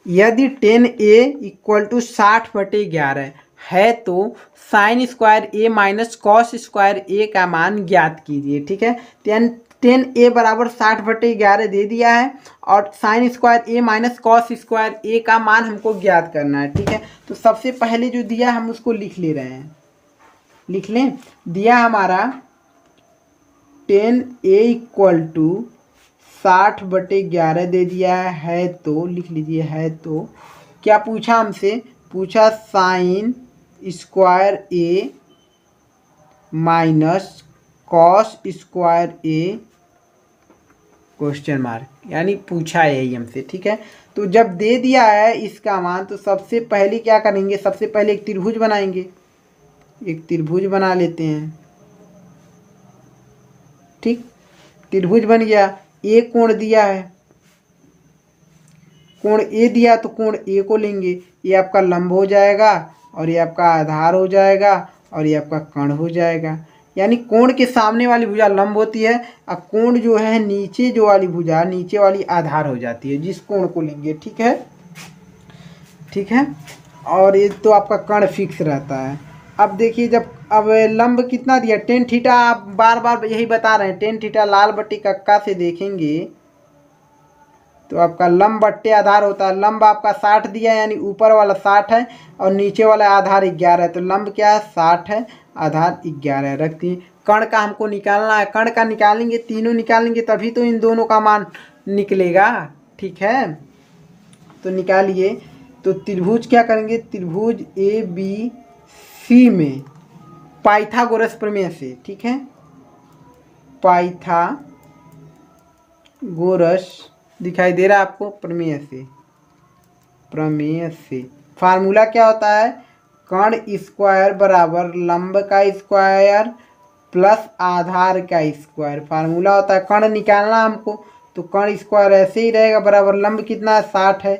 यदि 10a इक्वल टू 60/11 है, तो साइन स्क्वायर ए माइनस कॉस स्क्वायर ए का मान ज्ञात कीजिए, ठीक है। 10a बराबर 60/11 दे दिया है, और साइन स्क्वायर ए माइनस कॉस स्क्वायर ए का मान हमको ज्ञात करना है, ठीक है। तो सबसे पहले जो दिया हम उसको लिख ले रहे हैं, लिख लें। दिया हमारा 10a इक्वल टू 60/11 दे दिया है, तो लिख लीजिए है, तो क्या पूछा हमसे, पूछा साइन स्क्वायर ए माइनस कॉस स्क्वायर ए क्वेश्चन मार्क, यानी पूछा है यही हमसे। ठीक है, तो जब दे दिया है इसका मान तो सबसे पहले क्या करेंगे, सबसे पहले एक त्रिभुज बनाएंगे। एक त्रिभुज बना लेते हैं। ठीक, त्रिभुज बन गया। ए कोण दिया है, कोण ए दिया तो कोण ए को लेंगे। ये आपका लंब हो जाएगा और ये आपका आधार हो जाएगा और ये आपका कर्ण हो जाएगा। यानी कोण के सामने वाली भुजा लंब होती है और कोण जो है नीचे जो वाली भुजा नीचे वाली आधार हो जाती है, जिस कोण को लेंगे। ठीक है, ठीक है। और ये तो आपका कर्ण फिक्स रहता है। अब देखिए, जब अब लंब कितना दिया, टेन थीटा, आप बार बार यही बता रहे हैं, टेन थीटा लाल बट्टी कक्का से देखेंगे तो आपका लंब बट्टे आधार होता है। लंब आपका 60 दिया है, यानी ऊपर वाला 60 है और नीचे वाला आधार 11 है, तो लंब क्या है 60 है, आधार 11 है। रखती हैं। कर्ण का हमको निकालना है, कर्ण का निकालेंगे, तीनों निकालेंगे तभी तो इन दोनों का मान निकलेगा। ठीक है, तो निकालिए। तो त्रिभुज क्या करेंगे, त्रिभुज ए बी सी में पाइथागोरस प्रमेय से। ठीक है, पाइथागोरस दिखाई दे रहा है आपको, प्रमेय से, प्रमेय से फार्मूला क्या होता है, कर्ण स्क्वायर बराबर लंब का स्क्वायर प्लस आधार का स्क्वायर। फार्मूला होता है, कर्ण निकालना हमको, तो कर्ण स्क्वायर ऐसे ही रहेगा, बराबर लंब कितना है 60 है,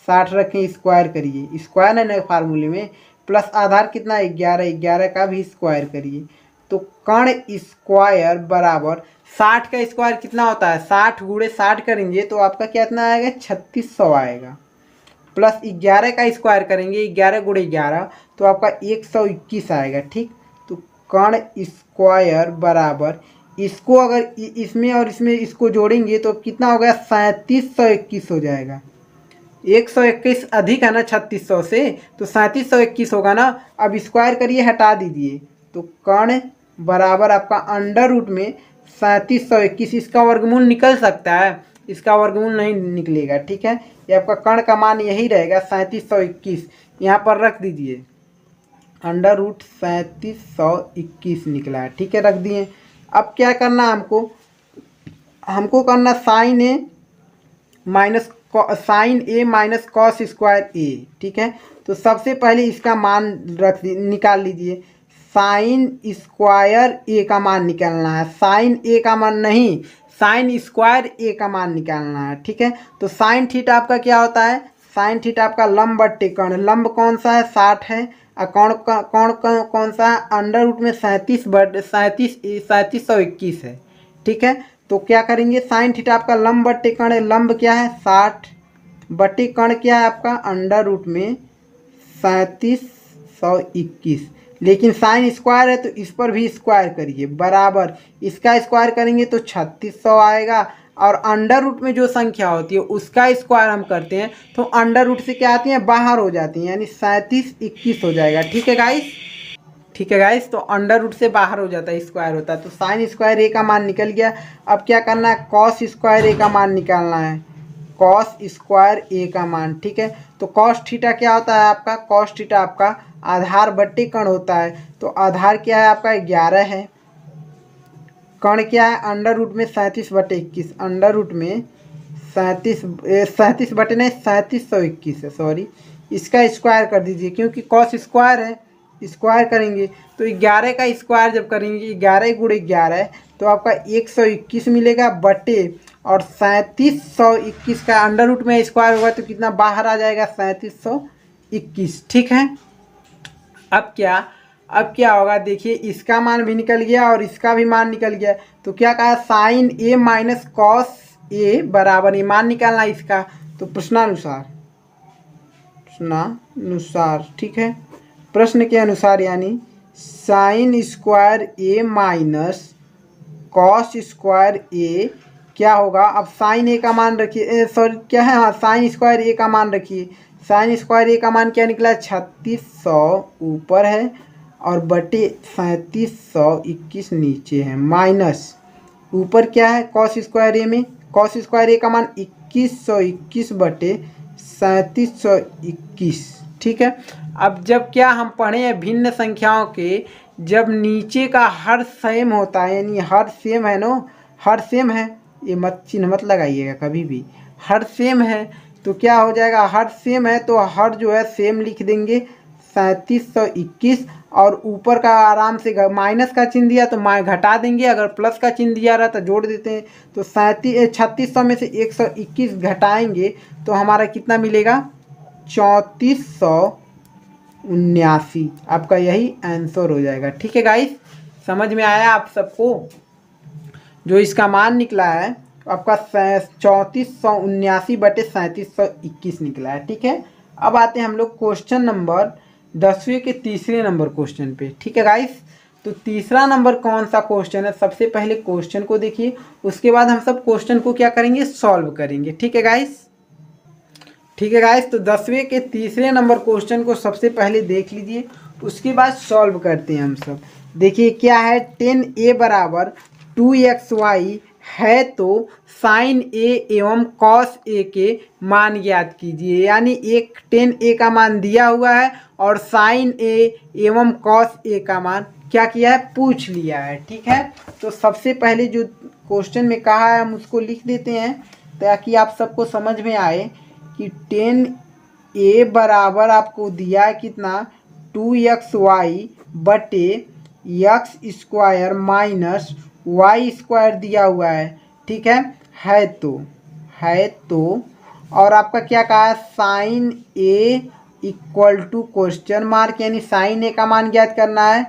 60 रखें, स्क्वायर करिए, स्क्वायर है ना फार्मूले में, प्लस आधार कितना है 11, 11 का भी स्क्वायर करिए। तो कर्ण स्क्वायर बराबर 60 का स्क्वायर कितना होता है, 60 गुणे 60 करेंगे तो आपका कितना आएगा 3600 आएगा, प्लस 11 का स्क्वायर करेंगे 11 गुणे 11 तो आपका 121 आएगा। ठीक, तो कर्ण स्क्वायर बराबर, इसको अगर इसमें और इसमें इसको जोड़ेंगे तो कितना हो गया 3721 हो जाएगा। 121 अधिक है ना 3600 से, तो 3721 होगा ना। अब स्क्वायर करिए, हटा दीजिए, तो कर्ण बराबर आपका अंडर रूट में 3721, इसका वर्गमूल निकल सकता है, इसका वर्गमूल नहीं निकलेगा। ठीक है, ये आपका कर्ण का मान यही रहेगा 3721, यहाँ पर रख दीजिए, अंडर रूट 3721 निकला है। ठीक है, रख दिए। अब क्या करना हमको, हमको करना साइन ए माइनस कॉस स्क्वायर ए। ठीक है, तो सबसे पहले इसका मान निकाल लीजिए, साइन स्क्वायर ए का मान निकालना है, साइन ए का मान नहीं, साइन स्क्वायर ए का मान निकालना है। ठीक है, तो साइन थीटा आपका क्या होता है, साइन थीटा आपका लंब बट्टे कर्ण, लंब कौन सा है 60 है, और कौन कौन सा है अंडर रूट में 3721 है। ठीक है, तो क्या करेंगे, साइन थीटा आपका लंब बट्टे कर्ण, लंब क्या है 60 बट्टे कर्ण क्या है आपका अंडर रूट में 3721, लेकिन साइन स्क्वायर है तो इस पर भी स्क्वायर करिए, बराबर इसका स्क्वायर करेंगे तो 3600 आएगा, और अंडर रूट में जो संख्या होती है उसका स्क्वायर हम करते हैं तो अंडर रूट से क्या आती हैं बाहर हो जाती हैं, यानी 3721 हो जाएगा। ठीक है गाइस, ठीक है गाइस, तो अंडर रूट से बाहर हो जाता है, स्क्वायर होता है, तो साइन स्क्वायर ए का मान निकल गया। अब क्या करना है, कॉस स्क्वायर ए का मान निकालना है, कॉस स्क्वायर ए का मान। ठीक है, तो कॉस थीटा क्या होता है आपका, कॉस थीटा आपका आधार बट्टे कर्ण होता है, तो आधार क्या है आपका 11 है, कर्ण क्या है अंडर रूट में 37/21, अंडर रूट में 37 बटे नहीं 3721 है, सॉरी, इसका स्क्वायर कर दीजिए क्योंकि कॉस स्क्वायर है, स्क्वायर करेंगे तो 11 का स्क्वायर जब करेंगे 11 गुणे 11 तो आपका 121 मिलेगा, बटे और 3721 का अंडर रूट में स्क्वायर होगा तो कितना बाहर आ जाएगा 3721। ठीक है, अब क्या होगा, देखिए इसका मान भी निकल गया और इसका भी मान निकल गया, तो क्या कहा sign A minus cos A बराबर, ये मान निकालना इसका, तो प्रश्नानुसार, ठीक है, प्रश्न के अनुसार, यानी साइन स्क्वायर ए माइनस कॉस स्क्वायर ए क्या होगा, अब साइन ए का मान रखिए, सॉरी क्या है, हाँ साइन स्क्वायर ए का मान रखिए, साइन स्क्वायर ए का मान क्या निकला 3600 ऊपर है और बटे 3721 नीचे है, माइनस ऊपर क्या है कॉस स्क्वायर ए में, कॉस स्क्वायर ए का मान 2121 बटे 3721। ठीक है, अब जब क्या हम पढ़े हैं भिन्न संख्याओं के, जब नीचे का हर सेम होता है, यानी हर सेम है नो, हर सेम है, ये मत चिन्ह मत लगाइएगा कभी भी। हर सेम है तो क्या हो जाएगा, हर सेम है तो हर जो है सेम लिख देंगे 3721, और ऊपर का आराम से माइनस का चिन्ह दिया तो घटा देंगे, अगर प्लस का चिन्ह दिया रहा तो जोड़ देते हैं। तो 3600 में से 121 घटाएंगे तो हमारा कितना मिलेगा, 3479। आपका यही आंसर हो जाएगा। ठीक है गाइस, समझ में आया आप सबको। जो इसका मान निकला है आपका 3479 बटे 3721 निकला है। ठीक है, अब आते हैं हम लोग क्वेश्चन नंबर 10वीं के तीसरे नंबर क्वेश्चन पे। ठीक है गाइस, तो तीसरा नंबर कौन सा क्वेश्चन है, सबसे पहले क्वेश्चन को देखिए, उसके बाद हम सब क्वेश्चन को क्या करेंगे, सॉल्व करेंगे। ठीक है गाइस, ठीक है गाइस, तो 10वीं के तीसरे नंबर क्वेश्चन को सबसे पहले देख लीजिए, उसके बाद सॉल्व करते हैं हम सब। देखिए क्या है, 10a बराबर 2xy है तो साइन ए एवं कॉस ए के मान ज्ञात कीजिए। यानी एक 10a का मान दिया हुआ है और साइन ए एवं कॉस ए का मान क्या किया है, पूछ लिया है। ठीक है, तो सबसे पहले जो क्वेश्चन में कहा है हम उसको लिख देते हैं ताकि आप सबको समझ में आए कि 10a बराबर आपको दिया है कितना, 2xy बटे x square minus y square दिया हुआ है। ठीक है तो और आपका क्या कहा है, sine A equal to question mark, यानी साइन ए का मान ज्ञात करना है,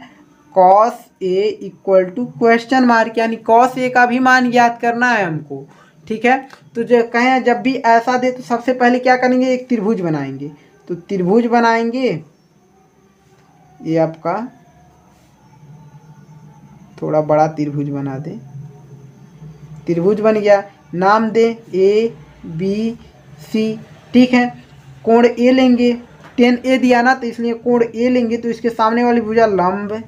cos A equal to question mark, यानी कॉस ए का भी मान ज्ञात करना है हमको। ठीक है, तो जो कहें जब भी ऐसा दे तो सबसे पहले क्या करेंगे, एक त्रिभुज बनाएंगे। तो त्रिभुज बनाएंगे, ये आपका थोड़ा बड़ा त्रिभुज बना दे, त्रिभुज बन गया, नाम दे ए बी सी। ठीक है, कोण ए लेंगे, 10a दिया ना तो इसलिए कोण ए लेंगे, तो इसके सामने वाली भुजा लंब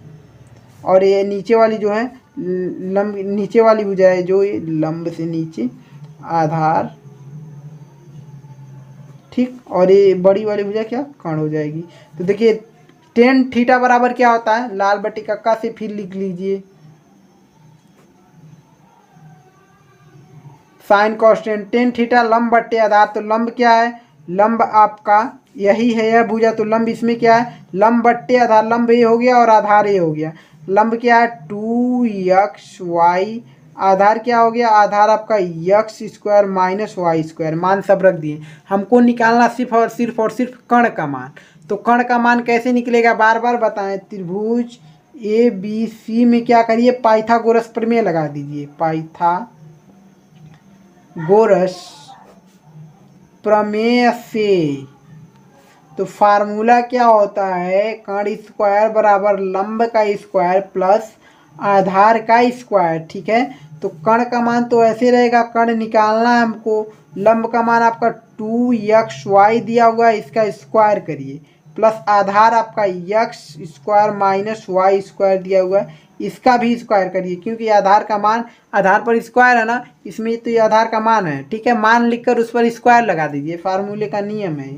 और ये नीचे वाली जो है लंब, नीचे वाली भुजा है जो ये लंब से नीचे आधार। ठीक, और ये बड़ी वाली भुजा क्या, कर्ण हो जाएगी। तो देखिए tan थीटा बराबर क्या होता है, लाल बटे कक्का से फिर लिख लीजिए, साइन कॉन्स्टेंट tan थीटा लंब बटे आधार। तो लंब क्या है, लंब आपका यही है यह भुजा, तो लंब इसमें क्या है, लंब बट्टे आधार, लंब ये हो गया और आधार ये हो गया। लंब क्या है 2xy, आधार क्या हो गया, आधार आपका x square minus y square. मान सब रख दिए, हमको निकालना सिर्फ और सिर्फ कर्ण का मान। तो कर्ण का मान कैसे निकलेगा, बार बार बताएं, त्रिभुज ए बी सी में क्या करिए, पाइथागोरस प्रमेय लगा दीजिए, पाइथागोरस प्रमेय से। तो फार्मूला क्या होता है, कर्ण स्क्वायर बराबर लंब का स्क्वायर प्लस आधार का स्क्वायर। ठीक है, तो कर्ण का मान तो ऐसे रहेगा, कर्ण निकालना है हमको, लंब का मान आपका 2xy दिया हुआ है, इसका स्क्वायर करिए, प्लस आधार आपका x square minus y square दिया हुआ है, इसका भी स्क्वायर करिए, क्योंकि आधार का मान, आधार पर स्क्वायर है ना, इसमें तो ये आधार का मान है। ठीक है, मान लिखकर उस पर स्क्वायर लगा दीजिए, फार्मूले का नियम है।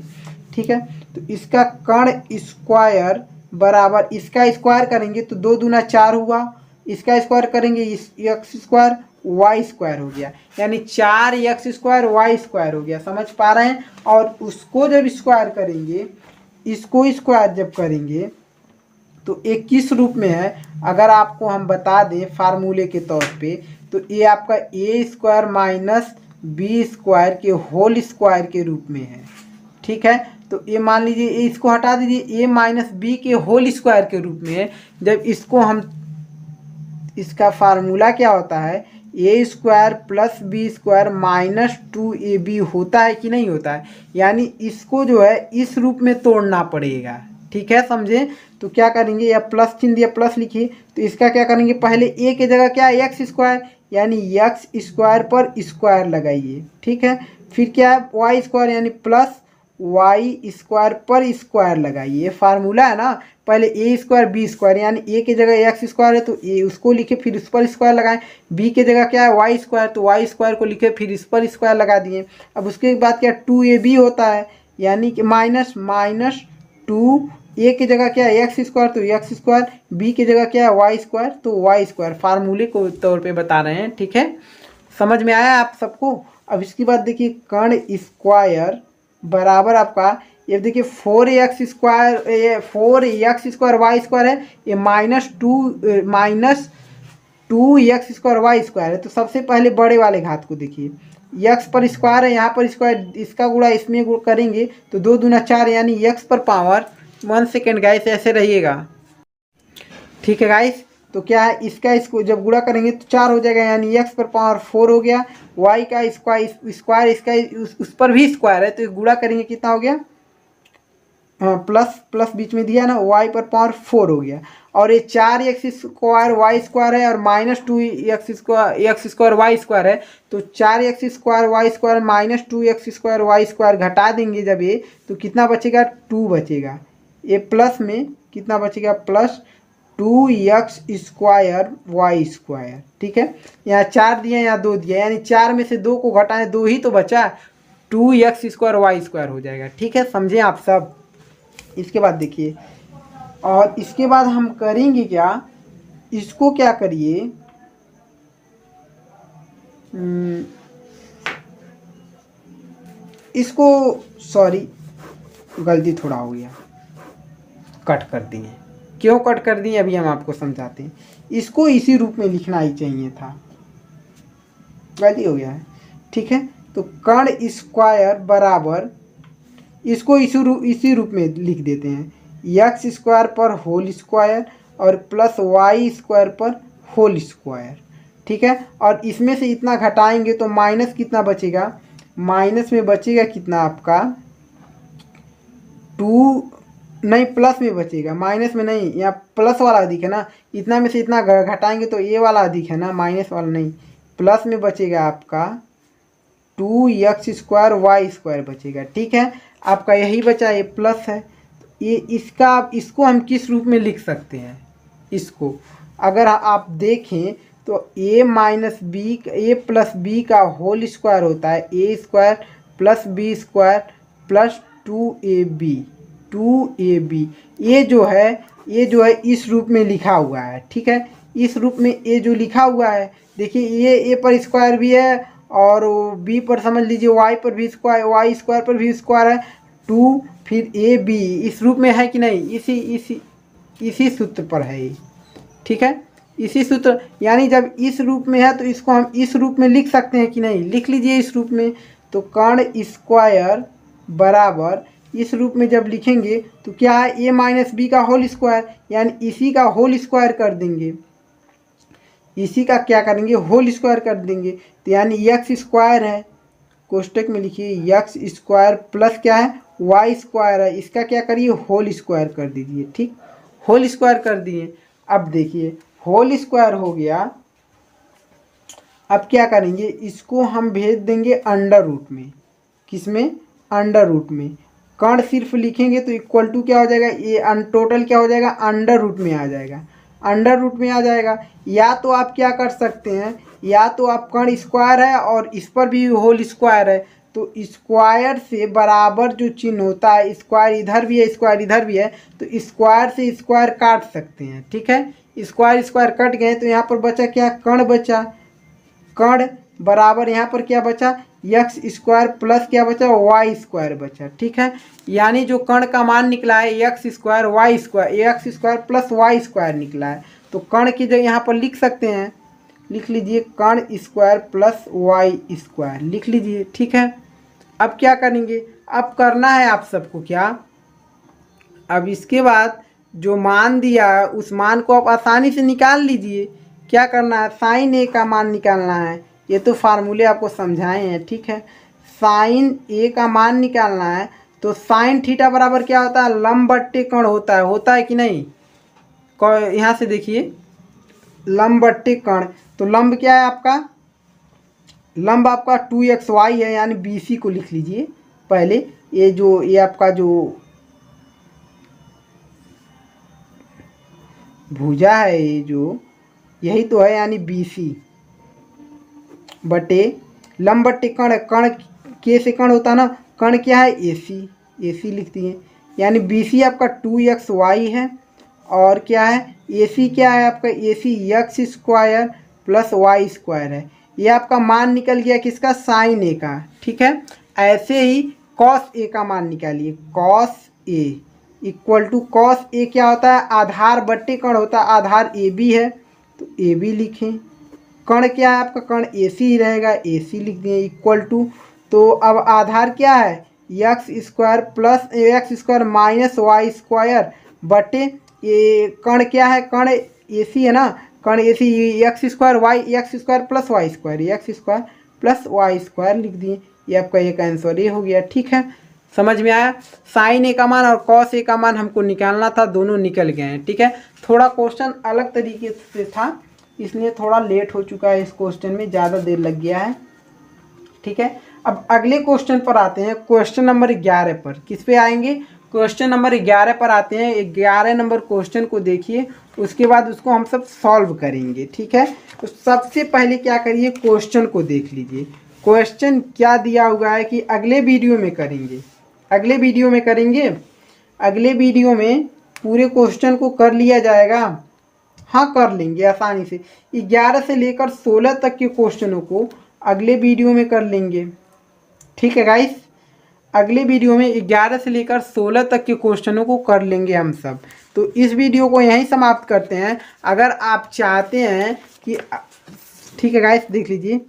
ठीक है, तो इसका कर्ण स्क्वायर बराबर, इसका स्क्वायर करेंगे तो 2 दूना 4 हुआ, इसका स्क्वायर करेंगे एक्स स्क्वायर वाई स्क्वायर हो गया, यानी 4x स्क्वायर वाई स्क्वायर हो गया। समझ पा रहे हैं, और उसको जब स्क्वायर करेंगे, इसको स्क्वायर जब करेंगे तो एक किस रूप में है, अगर आपको हम बता दें फार्मूले के तौर पे, तो ये आपका ए स्क्वायर माइनस बी स्क्वायर के होल स्क्वायर के रूप में है। ठीक है, तो ये मान लीजिए, इसको हटा दीजिए, ए माइनस बी के होल स्क्वायर के रूप में है। जब इसको हम, इसका फार्मूला क्या होता है, A square plus B square minus 2ab होता है कि नहीं होता है, यानी इसको जो है इस रूप में तोड़ना पड़ेगा। ठीक है, समझे, तो क्या करेंगे, या प्लस चिन्ह दिया, प्लस लिखिए, तो इसका क्या करेंगे, पहले ए की जगह क्या है, एक्स स्क्वायर, यानी एक्स स्क्वायर पर स्क्वायर लगाइए। ठीक है, फिर क्या है, वाई स्क्वायर, यानी प्लस वाई स्क्वायर पर स्क्वायर लगाइए, ये फार्मूला है ना। पहले ए स्क्वायर बी स्क्वायर, यानी ए की जगह एक्स स्क्वायर है तो ए उसको लिखे, फिर उस पर स्क्वायर लगाएं। बी की जगह क्या है, वाई स्क्वायर, तो वाई स्क्वायर को लिखे, फिर इस पर स्क्वायर लगा दिए। अब उसके बाद क्या, 2ab होता है, यानी कि माइनस 2, ए की जगह क्या है, एक्स स्क्वायर, तो एक्स स्क्वायर, बी की जगह क्या है, वाई स्क्वायर, तो वाई स्क्वायर, फार्मूले को तौर पे बता रहे हैं। ठीक है, समझ में आया आप सबको। अब इसके बाद देखिए कर्ण स्क्वायर बराबर आपका ये देखिए 4x स्क्वायर, ये 4x स्क्वायर वाई स्क्वायर है, ये -2x स्क्वायर वाई स्क्वायर है। तो सबसे पहले बड़े वाले घात को देखिए, x पर स्क्वायर है, यहाँ पर स्क्वायर, इसका गुणा इसमें गुण करेंगे तो 2 दूना 4 यानी x पर पावर 1 सेकेंड गाइस ऐसे रहिएगा। ठीक है गाइस, तो क्या है इसका इसको जब गुणा करेंगे तो 4 हो जाएगा यानी x पर पावर 4 हो गया। y का स्क्वायर इसका उस पर भी स्क्वायर है तो गुणा करेंगे कितना हो गया, प्लस प्लस बीच में दिया ना, y पर पावर 4 हो गया। और ये 4x स्क्वायर वाई स्क्वायर है और -2x स्क्वायर वाई स्क्वायर है, तो 4x square y square -2x square y square घटा देंगे जब ये, तो कितना बचेगा, 2 बचेगा। ये प्लस में कितना बचेगा, plus 2x square y square. ठीक है, यहाँ 4 दिया यहाँ 2 दिया यानी 4 में से 2 को घटाए 2 ही तो बचा, 2x स्क्वायर वाई स्क्वायर हो जाएगा। ठीक है, समझे आप सब। इसके बाद देखिए, और इसके बाद हम करेंगे क्या, इसको क्या करिए, इसको सॉरी गलती थोड़ा हो गया, कट कर दिए। क्यों कट कर दिए अभी हम आपको समझाते हैं। इसको इसी रूप में लिखना ही चाहिए था, गलती हो गया है। ठीक है, तो कर्ण स्क्वायर बराबर इसको इसी रूप में लिख देते हैं, एक्स स्क्वायर पर होल स्क्वायर और प्लस वाई स्क्वायर पर होल स्क्वायर। ठीक है, और इसमें से इतना घटाएंगे तो माइनस कितना बचेगा, माइनस में बचेगा कितना आपका 2, नहीं प्लस में बचेगा, माइनस में नहीं, यहाँ प्लस वाला अधिक है ना, इतना में से इतना घटाएंगे तो ये वाला अधिक है ना, माइनस वाला नहीं, प्लस में बचेगा आपका 2x स्क्वायर वाई स्क्वायर बचेगा। ठीक है, आपका यही बचा, ये प्लस है। ये इसको हम किस रूप में लिख सकते हैं, इसको अगर आप देखें तो a प्लस बी का होल स्क्वायर होता है a square plus B square plus 2ab। ये जो है इस रूप में लिखा हुआ है। ठीक है, इस रूप में ये जो लिखा हुआ है, देखिए ये a पर स्क्वायर भी है और b पर समझ लीजिए y पर भी स्क्वायर, y स्क्वायर पर भी स्क्वायर है, 2 फिर ab इस रूप में है कि नहीं, इसी सूत्र पर है ये। ठीक है, इसी सूत्र, यानी जब इस रूप में है तो इसको हम इस रूप में लिख सकते हैं कि नहीं, लिख लीजिए इस रूप में। तो कर्ण स्क्वायर बराबर इस रूप में जब लिखेंगे तो क्या है, a माइनस बी का होल स्क्वायर, यानी इसी का होल स्क्वायर कर देंगे, इसी का क्या करेंगे, होल स्क्वायर कर देंगे। तो यानी x स्क्वायर है, कोष्टक में लिखिए x स्क्वायर प्लस क्या है, y स्क्वायर है, इसका क्या करिए, होल स्क्वायर कर दीजिए। ठीक, होल स्क्वायर कर दिए। अब देखिए होल स्क्वायर हो गया, अब क्या करेंगे, इसको हम भेज देंगे अंडर रूट में। किसमें, अंडर रूट में। कर्ण सिर्फ लिखेंगे तो इक्वल टू क्या हो जाएगा, ये टोटल क्या हो जाएगा, अंडर रूट में आ जाएगा, अंडर रूट में आ जाएगा। या तो आप क्या कर सकते हैं, या तो आप कर्ण स्क्वायर है और इस पर भी होल स्क्वायर है, तो स्क्वायर से बराबर जो चिन्ह होता है, स्क्वायर इधर भी है स्क्वायर इधर भी है, तो स्क्वायर से स्क्वायर काट सकते हैं। ठीक है, स्क्वायर स्क्वायर कट गए तो यहाँ पर बचा क्या, कर्ण बचा, कर्ण बराबर यहाँ पर क्या बचा, एक्स स्क्वायर प्लस क्या बचा, वाई स्क्वायर बचा। ठीक है, यानी जो कर्ण का मान निकला है x square y square, x square plus Y square निकला है। तो कर्ण की जगह यहाँ पर लिख सकते हैं, लिख लीजिए कर्ण स्क्वायर प्लस वाई स्क्वायर लिख लीजिए। ठीक है, अब क्या करेंगे, अब करना है आप सबको क्या, अब इसके बाद जो मान दिया है उस मान को आप आसानी से निकाल लीजिए। क्या करना है, साइन ए का मान निकालना है, ये तो फार्मूले आपको समझाए हैं। ठीक है, साइन ए का मान निकालना है तो साइन थीटा बराबर क्या होता है, लंब बट्टे कर्ण होता है कि नहीं, यहाँ से देखिए लंब बट्टे कर्ण, तो लंब क्या है आपका, लंब आपका 2xy है, यानी BC को लिख लीजिए पहले। ये आपका जो भुजा है, ये जो यही तो है, यानी BC बटे लंब बट्टे कर्ण, कर्ण के से कर्ण होता है ना, कर्ण क्या है, AC लिख दिए, यानी BC आपका 2xy है और क्या है AC क्या है आपका, AC x square plus Y square है। ये आपका मान निकल गया किसका, साइन ए का। ठीक है, ऐसे ही कॉस ए का मान निकालिए, cos A equal to, cos A क्या होता है, आधार बट्टे कण होता है, आधार ए बी है तो ए बी लिखें, कण क्या है आपका, कण ए सी ही रहेगा, ए सी लिख दिए, इक्वल टू, तो अब आधार क्या है, x square plus x square minus y square बटे ये कण क्या है, कण ए सी है ना, कण A C X square Y, X square plus Y square, x square plus Y square लिख दिए, ये आपका एक आंसर ये हो गया। ठीक है, समझ में आया। साइन ए का मान और कॉस ए का मान हमको निकालना था, दोनों निकल गए हैं। ठीक है, थोड़ा क्वेश्चन अलग तरीके से था इसलिए थोड़ा लेट हो चुका है, इस क्वेश्चन में ज़्यादा देर लग गया है। ठीक है, अब अगले क्वेश्चन पर आते हैं, क्वेश्चन नंबर 11 पर। किस पे आएंगे, क्वेश्चन नंबर 11 पर आते हैं। 11 नंबर क्वेश्चन को देखिए, उसके बाद उसको हम सब सॉल्व करेंगे। ठीक है, तो सबसे पहले क्या करिए, क्वेश्चन को देख लीजिए। क्वेश्चन क्या दिया हुआ है कि अगले वीडियो में करेंगे, अगले वीडियो में करेंगे, अगले वीडियो में पूरे क्वेश्चन को कर लिया जाएगा। हाँ, कर लेंगे आसानी से। 11 से लेकर 16 तक के क्वेश्चनों को अगले वीडियो में कर लेंगे। ठीक है गाइस, अगले वीडियो में 11 से लेकर 16 तक के क्वेश्चनों को कर लेंगे हम सब। तो इस वीडियो को यहीं समाप्त करते हैं। अगर आप चाहते हैं कि, ठीक है गाइस, देख लीजिए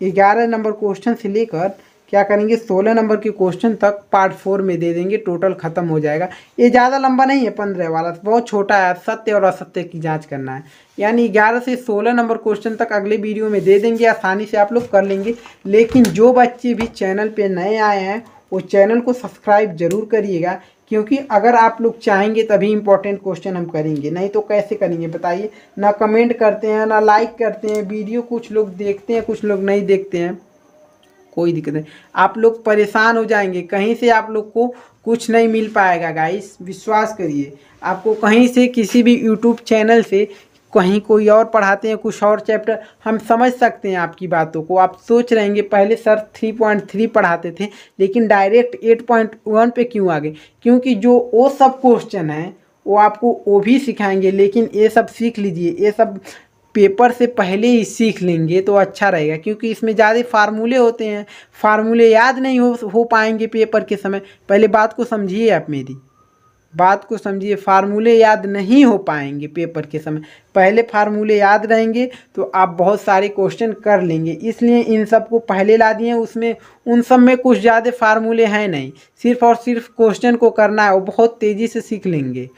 11 नंबर क्वेश्चन से लेकर क्या करेंगे 16 नंबर के क्वेश्चन तक पार्ट 4 में दे देंगे, टोटल ख़त्म हो जाएगा। ये ज़्यादा लंबा नहीं है, 15 वाला बहुत छोटा है, सत्य और असत्य की जांच करना है। यानी 11 से 16 नंबर क्वेश्चन तक अगले वीडियो में दे देंगे, आसानी से आप लोग कर लेंगे। लेकिन जो बच्चे भी चैनल पे नए आए हैं वो चैनल को सब्सक्राइब जरूर करिएगा, क्योंकि अगर आप लोग चाहेंगे तभी इंपॉर्टेंट क्वेश्चन हम करेंगे, नहीं तो कैसे करेंगे बताइए। ना कमेंट करते हैं, ना लाइक करते हैं, वीडियो कुछ लोग देखते हैं कुछ लोग नहीं देखते हैं, कोई दिक्कत नहीं। आप लोग परेशान हो जाएंगे, कहीं से आप लोग को कुछ नहीं मिल पाएगा गाइस, विश्वास करिए। आपको कहीं से किसी भी यूट्यूब चैनल से कहीं कोई और पढ़ाते हैं कुछ और चैप्टर, हम समझ सकते हैं आपकी बातों को। आप सोच रहेंगे पहले सर 3.3 पढ़ाते थे लेकिन डायरेक्ट 8.1 पे क्यों आ गए, क्योंकि जो वो सब क्वेश्चन है वो आपको वो भी सिखाएंगे, लेकिन ये सब सीख लीजिए, ये सब पेपर से पहले ही सीख लेंगे तो अच्छा रहेगा, क्योंकि इसमें ज़्यादा फार्मूले होते हैं, फार्मूले याद नहीं हो पाएंगे पेपर के समय। पहले बात को समझिए, आप मेरी बात को समझिए, फार्मूले याद नहीं हो पाएंगे पेपर के समय, पहले फार्मूले याद रहेंगे तो आप बहुत सारे क्वेश्चन कर लेंगे। इसलिए इन सब को पहले ला दिए, उसमें उन सब में कुछ ज़्यादा फार्मूले हैं नहीं, सिर्फ और सिर्फ क्वेश्चन को करना है, वो बहुत तेज़ी से सीख लेंगे।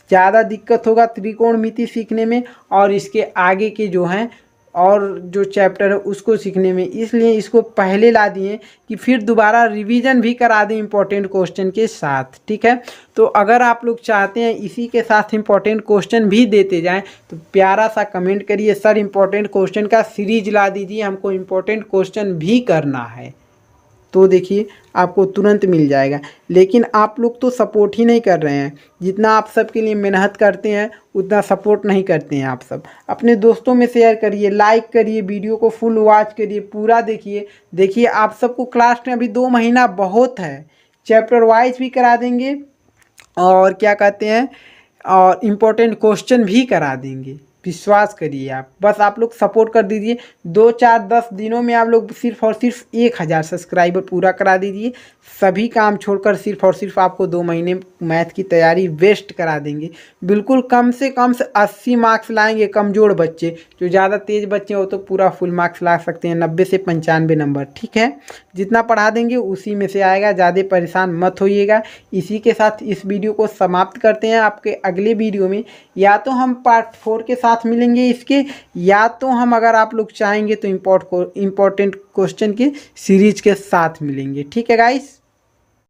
ज़्यादा दिक्कत होगा त्रिकोणमिति सीखने में और इसके आगे के जो हैं और जो चैप्टर है उसको सीखने में, इसलिए इसको पहले ला दिए कि फिर दोबारा रिवीजन भी करा दें इम्पोर्टेंट क्वेश्चन के साथ। ठीक है, तो अगर आप लोग चाहते हैं इसी के साथ इम्पोर्टेंट क्वेश्चन भी देते जाएं तो प्यारा सा कमेंट करिए, सर इम्पोर्टेंट क्वेश्चन का सीरीज ला दीजिए, हमको इम्पोर्टेंट क्वेश्चन भी करना है, तो देखिए आपको तुरंत मिल जाएगा। लेकिन आप लोग तो सपोर्ट ही नहीं कर रहे हैं, जितना आप सबके लिए मेहनत करते हैं उतना सपोर्ट नहीं करते हैं। आप सब अपने दोस्तों में शेयर करिए, लाइक करिए, वीडियो को फुल वॉच करिए, पूरा देखिए। देखिए आप सबको क्लास में अभी 2 महीना बहुत है, चैप्टर वाइज भी करा देंगे और क्या कहते हैं और इम्पोर्टेंट क्वेश्चन भी करा देंगे, विश्वास करिए। आप बस आप लोग सपोर्ट कर दीजिए, 2 4 10 दिनों में आप लोग सिर्फ और सिर्फ 1000 सब्सक्राइबर पूरा करा दीजिए। सभी काम छोड़कर सिर्फ और सिर्फ आपको 2 महीने मैथ की तैयारी वेस्ट करा देंगे। बिल्कुल कम से 80 मार्क्स लाएंगे कमज़ोर बच्चे, जो ज़्यादा तेज़ बच्चे हो तो पूरा फुल मार्क्स ला सकते हैं, 90 से 95 नंबर। ठीक है, जितना पढ़ा देंगे उसी में से आएगा, ज़्यादा परेशान मत होइएगा। इसी के साथ इस वीडियो को समाप्त करते हैं। आपके अगले वीडियो में या तो हम पार्ट 4 के साथ मिलेंगे इसके, या तो हम अगर आप लोग चाहेंगे तो इम्पोर्टेंट क्वेश्चन के सीरीज के साथ मिलेंगे। ठीक है गाइस।